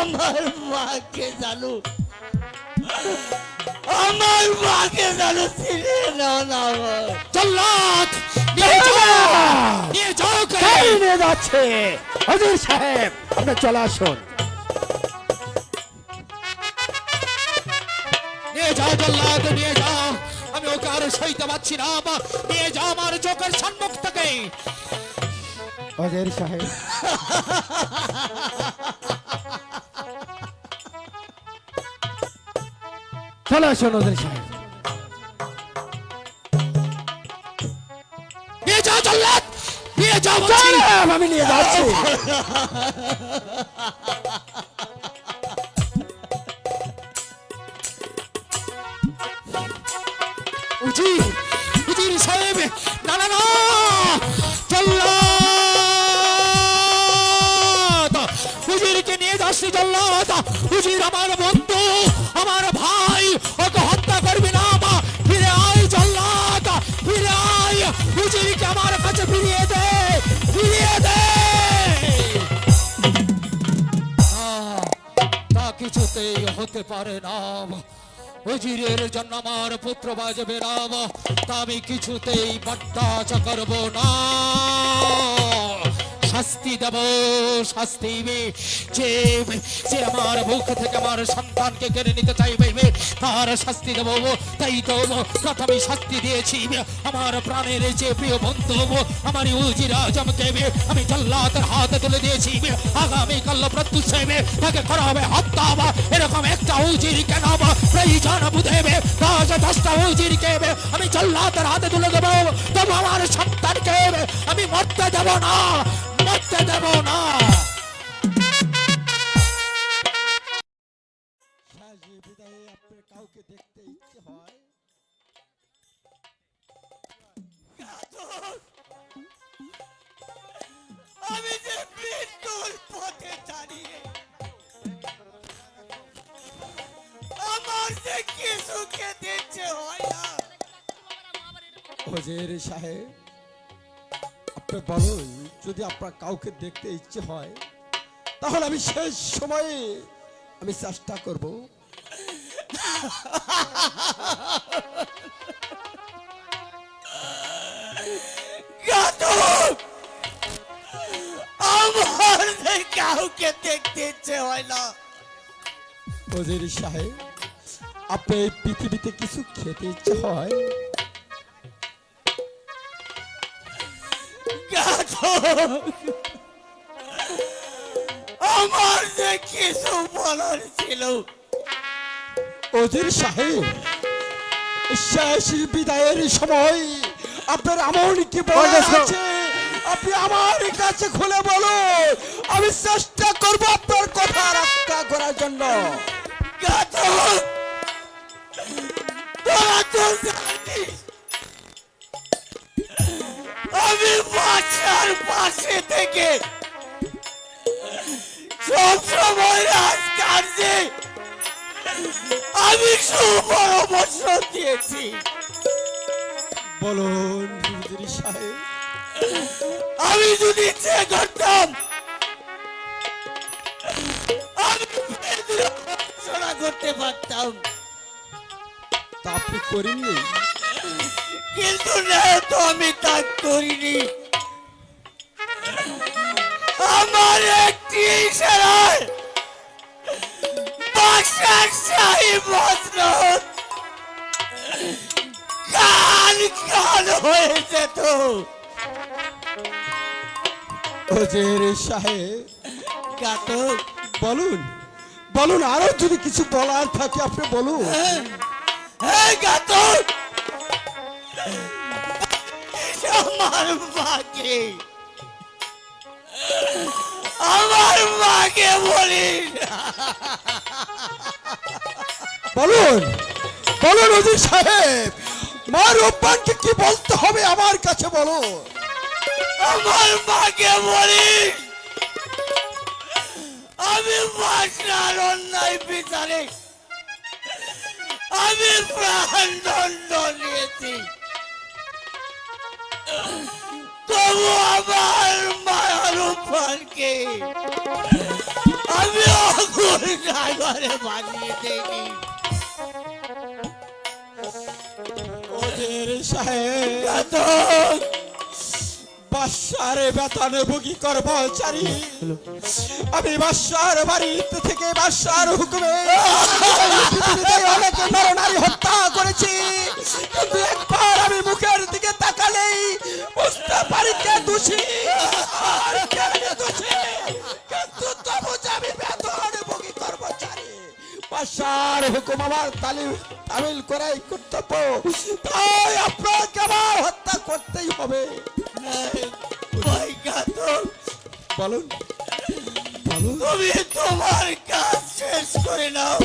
আমার মাকে জানো, আমার মাকে জানো ছিনে নাও না। জল্লাদ, নিয়ে যাও, নিয়ে যাও কে। নিয়ে যাচ্ছে হুজুর সাহেব, আপনি চলে আসুন। নিয়ে যাও জল্লাদ, নিয়ে যাও। আমি ওকে আর সইতে পারছি না, নিয়ে যাও আমার চোখের সম্মুখ থেকে। হুজুর সাহেব, চলে আসুন হুজুর সাহেব। নিয়ে যাও জল্লাদ, নিয়ে যাও। আমি নিয়ে যাচ্ছি। উজির, উজির সাহেব, না না না, জল্লাদ, উজিরকে নিয়ে যাচ্ছি জল্লাদ। উজির আমার বন্ধু, আমার ভাই, ওকে হত্যা করবি না। ফিরে আয় জল্লাদ, ফিরে আয়। উজিরকে আমার কাছে ফিরিয়ে দে, ফিরিয়ে দে। তা কিছুতেই হতে পারে না। উজিরের জন্য আমার পুত্র বাজবে না, তা আমি কিছুতেই বরদাস্ত করব না। শাস্তি দেব, শাস্তি যে যে আমার বুক থেকে আমার সন্তানকে কেড়ে নিতে চাইবে তার শাস্তি দেব। তাই তো প্রথমে শাস্তি দিয়েছি আমার প্রাণের যে প্রিয় বন্ধু আমার উজির আজমকে আমি জল্লাদের হাতে তুলে দিয়েছি। আগামীকাল প্রত্যুষ তাকে করা হবে হত্যা। এরকম একটা উজির কেন প্রয়োজন বুঝেবে, 10টা উজিরকে আমি জল্লাদের হাতে তুলে দেবো। তবু আমার সন্তানকে আমি মরতে দেব না, মরতে দেব না। শেষ বিদায়ে আপনার কাউকে দেখতে ইচ্ছে হয়? আমি যে মৃত্যুর পথে দাঁড়িয়ে আমার যে কিছু খেতে ইচ্ছে হয় না। ওজির সাহেব, আপনি বলুন, যদি আপনার কাউকে দেখতে ইচ্ছে হয় তাহলে আমি শেষ সময়ে আমি চেষ্টা করব। ঘাতক! আমার যে কাউকে দেখতে ইচ্ছে হয় না। ওজির সাহেব, আপনি এই পৃথিবীতে কিছু খেতে ইচ্ছে হয়? ঘাতক! আমার যে কিছু বলার ছিল। ওজির সাহেব, শেষ বিদায়ের সময় আপনার এমন কি বলার আছে আপনি আমার কাছে খুলে বলুন, আমি চেষ্টা করব আপনার কথা রক্ষা করার জন্য। ঘাতক! তোরা তো জানিস আমি বাচ্চার পাশে থেকে সবসময় রাজকার্যে আমি সুপরামর্শ দিয়েছি। বলুন ওজির সাহেব। আমি যদি ইচ্ছে করতাম আমি ঘোষণা করতে পারতাম, তা আপনি করেননি। কিন্তু না, তো আমি তা করিনি। আমার একটি ইশারায় বাদশাহ শাহী মসনদ কান কান হয়ে যেত। ওজির সাহেব, ঘাতক! বলুন বলুন, আরো যদি কিছু বলার থাকে আপনি বলুন। এই ঘাতক! আমার মাকে বলিস। বলুন বলুন ওজির সাহেব, মা রূপবানকে কি বলতে হবে আমার কাছে বলুন। আমার মাকে বলিস আমি বাদশার অন্যায় বিচারে আমি প্রাণদণ্ড নিয়েছি, তবু আমার মায়ার রূপবানকে আমি অকুল সাগরে বানিয়ে দেয়নি। ওজির সাহেব, ঘাতক! বাদশার বেতনে ভুগি কর্মচারী আমি, বাদশার বাড়িতে থেকে বাদশার হুকুমে অনেক নরনারী হত্যা করেছি, কিন্তু একবার আমি মুখের দিকে তাকালেই বুঝতে পারি কে দোষী আর কে নির্দোষী। কিন্তু তবু যে আমি বেতনে ভুগি কর্মচারী, বাদশার হুকুম আমার তামিল করাই কর্তব্য, তাই আপনাকে আমার হত্যা করতেই হবে। ওই ঘাতক! বলুন বলুন। তুমি তোমার কাজ শেষ করে নাও,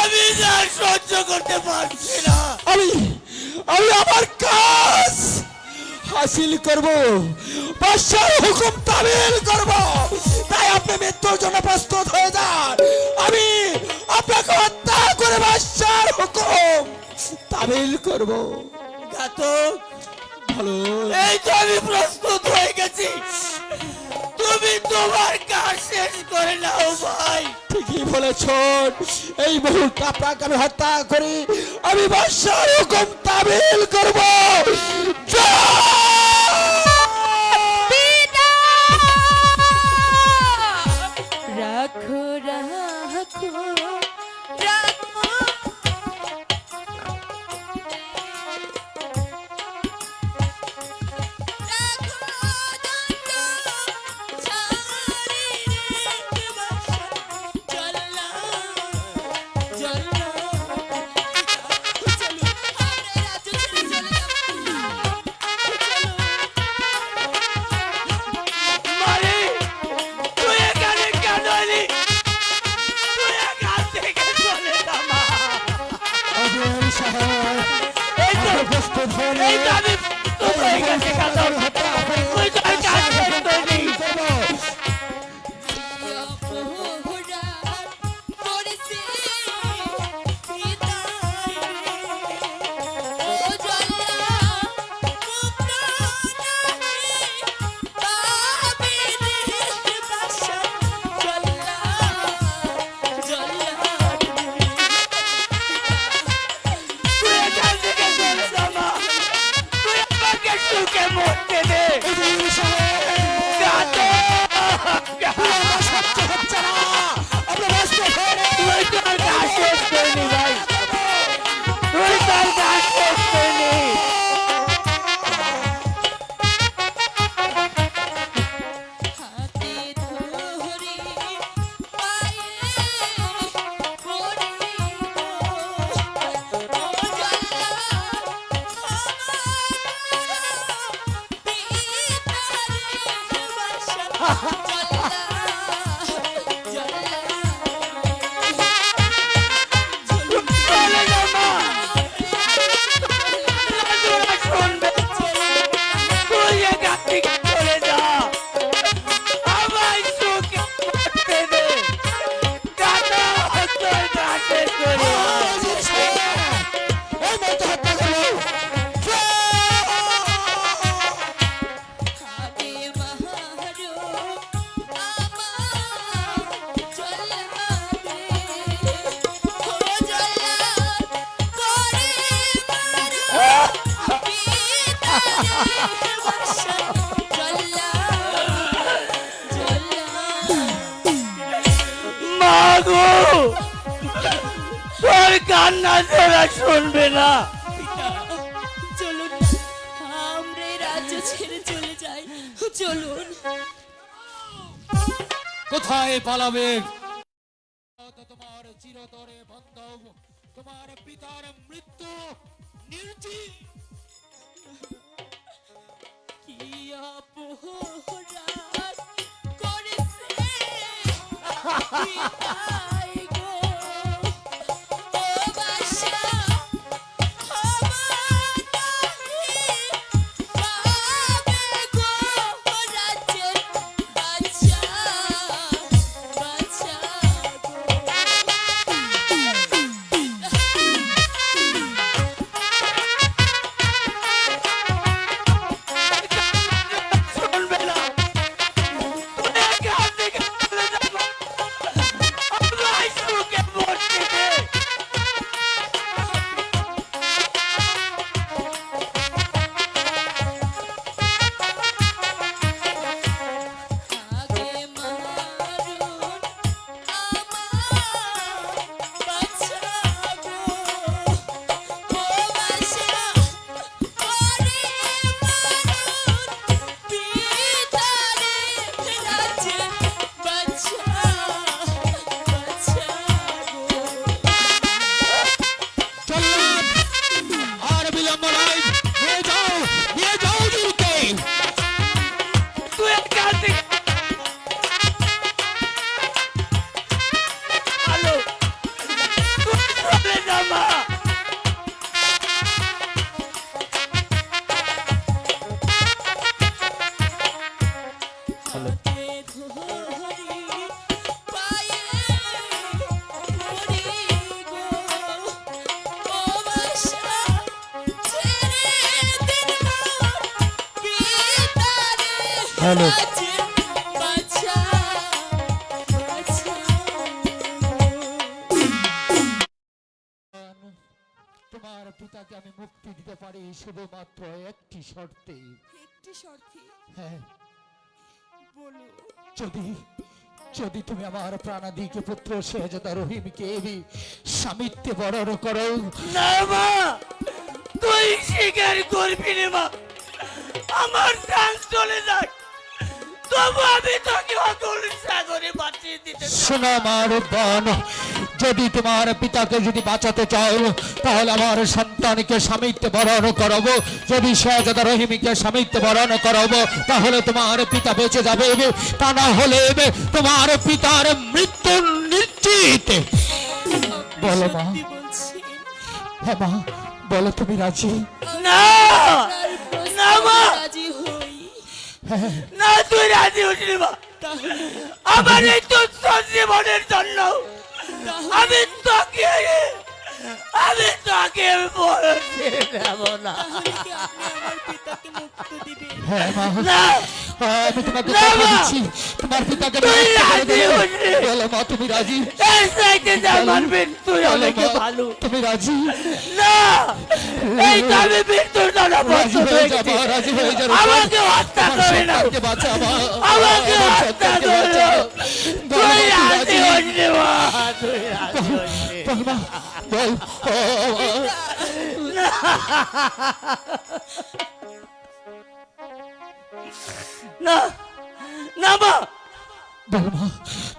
আমি যা সহ্য করতে পারছি না। আমি আমি আমার কাজ হাসিল করব, বাদশার হুকুম তামিল করব, তাই আপনি মৃত্যুর জন্য প্রস্তুত হয়ে যান। আমি আপনাকে হত্যা করে বাদশার হুকুম তামিল করব। ঘাতক! ভালো, এই তো আমি প্রস্তুত হয়ে গেছি, তুমি তোমার কাজ শেষ করে নাও ভাই। ঠিকই বলেছ, এই মুহূর্তে আপনাকে আমি হত্যা করি, আমি বাদশার হুকুম তামিল করব। জয়! তোর কান্না তোরা শুনবে না। চলুন আমরা এই রাজ্য ছেড়ে চলে যাই, চলুন। কোথায় পালাবে? তোমার চিরতরে বান্ধব, তোমার পিতার মৃত্যু নির্জীব। কি অপরাধ করেছে পিতাই গো, ও বাসা আমার নাহি পাবে গো, রাজ্যের বাদশা বাদশা শুনবে না। তুই এখান থেকে চলে যাবো। আমরাই সুখে মরতে দে। আগে মারুন আমার বাঁচাবো, ও বাসা করে মারুন পিতারে, রাজ্যে বাঁচা বাঁচাবো। চললাম, আর বিলম্ব নয়, নিয়ে যাও দুর্গে। তুই এখান থেকে আলো। তুই চলে যা মা। হাতে ধরি পায়ে ধরি গো, ও বাসা ছেড়ে দিন পিতারে, হ্যালো। রাজ্যে বাঁচা বাঁচা। তোমার পিতাকে আমি মুক্তি দিতে পারি শুধুমাত্র একটি শর্তে। একটি শর্তে হ্যাঁ, বলো। যদি তুমি আমার প্রাণাদিকে পুত্র শেহজাদা রহিমকে স্বামিত্বে বরণ করো। না মা, তুই স্বীকার করবি না মা। আমার প্রাণ চলে যাক, তবু আমি তোকে অতুল সাগরে বাঁচিয়ে দিতে চাই। শোনো আমার বোন, যদি তোমার পিতাকে যদি বাঁচাতে চাও তাহলে আমার সন্তানকে স্বামিত্বে বরণ করাবো। যদি শেহজাদা রহিমকে স্বামিত্বে বরণ করাবো তাহলে তোমার পিতা বেঁচে যাবে, তা না হলে তোমার পিতার মৃত্যু নিশ্চিত। বলো মা। সত্যি বলছি? হ্যাঁ মা, বলো তুমি রাজি? না না মা, রাজি হই। না তুই রাজি হচ্ছিস মা। আমার এই তুচ্ছ জীবনের জন্য আমি তোকে বলছি দেব না। আমার পিতাকে মুক্ত দিবেন। হ্যাঁ মা, না আমি তোমাকে না, কথা মা। দিচ্ছি, তোমার পিতাকে আমি তুই মুক্ত করে রাজি দেব। হচ্ছিস? বলো মা তুমি রাজি? এই সাইডে যা মারবেন তুই বলো অনেকে মা, ভালো। তুমি রাজি? না এই তো আমি মৃত্যুর দ্বারা রাজি প্রস্তুত হয়ে হয়েছি। যাবো, রাজি হয়ে যাবো। আমাকে হত্যা আমার করে না, সন্তানকে বাঁচাও মা, আমাকে আমার হত্যা সন্তানকে করে না। বাঁচাও। বলো তুই মা, রাজি তুমি রাজি? হচ্ছিস মা, তুই রাজি হচ্ছিস। বল মা, বল। না না মা, বল মা,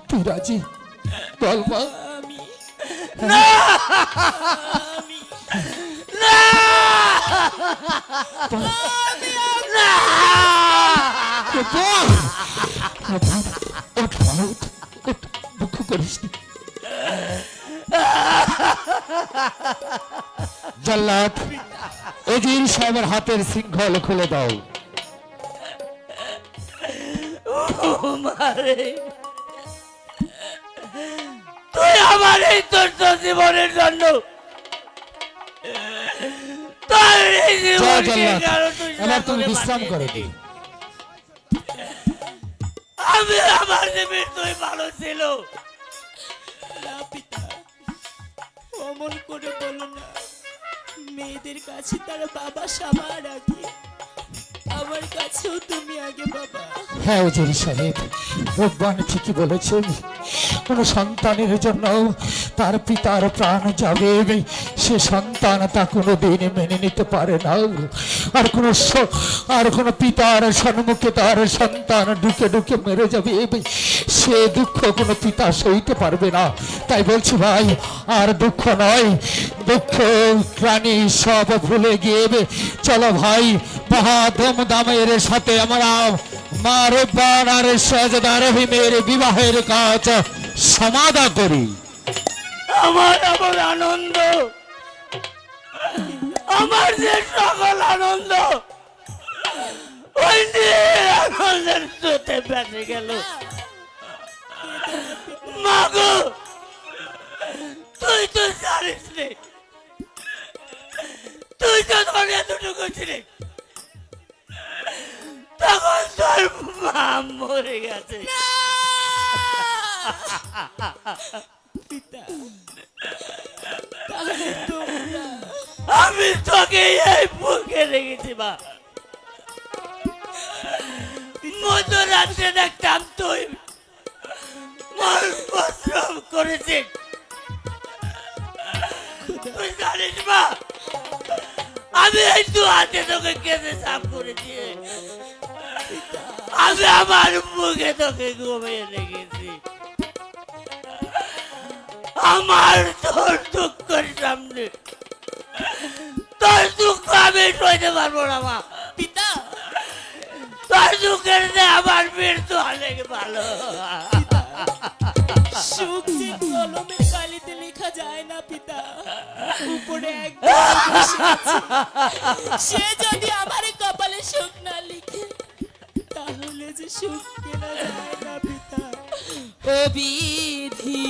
তুই রাজি? বল মা। না না না বল। ওঠ মা, ওঠ, ওঠ, দুঃখ করিস নি। জল্লাদ, উজির সাহেবের হাতের শৃঙ্খল খুলে দাও। মারে তুই আমার এই তুচ্ছ জীবনের জন্য তোর এই জয় জীবনকে জল্লাদ, কারো তুই এবার তুমি সাগরে বিশ্রাম পাঠিয়ে করো। দিবি। আমি আমার যে মৃত্যুই ভালো ছিল। না পিতা, অমন করে বলো না। মেয়েদের কাছে তারা বাবা সবার আগে, আমার কাছেও তুমি আগে বাবা। হ্যাঁ উজির সাহেব, ভগবান ঠিকই বলেছেন, কোন সন্তানের জন্য তার পিতার প্রাণ যাবে, সে সন্তান তা কোনোদিন মেনে নিতে পারে না। আর কোন পিতার সম্মুখে তার সন্তান ঢুকে ঢুকে মেরে যাবে, সে দুঃখ কোনো পিতা সইতে পারবে না। তাই বলছি ভাই, আর দুঃখ নয়, দুঃখ প্রাণী সব ভুলে গিয়ে চলো ভাই, মহা ধুমধামের সাথে আমরা মা রব্বান আর শাহজাদা রহিমের বিবাহের কাজ সমাধা করি। আমার আমার আনন্দ, আমার যে সকল আনন্দ ওই আনন্দের স্রোতে বেঁচে গেল। মাগো তুই তো জানিস রে, তুই তো তখন এতটুকু ছিলি, তখন তোর মা মরে গেছে। আমি তোকে এই বুকে রেখেছি মা। মধ্যরাত্রে দেখতাম তুই মন পরিশ্রম করেছিস। তুই জানিস মা, আমি এই দু হাতে তোকে কেঁদে সাফ করেছি, আমি আমার মুখে তোকে ঘুমিয়ে রেখেছি। আমার তোর দুঃখের সামনে তোর দুঃখ আমি সইতে পারবো না মা। পিতা, তোর দুঃখের যে আমার মৃত্যু অনেক ভালো। সুখ যে কলমের কালিতে লেখা যায় না পিতা, উপরে একজন বসে আছে। সে যদি আমার কপালে সুখ না লিখে, তাহলে যে সুখ কেনা যায় না পিতা। ও বিধি।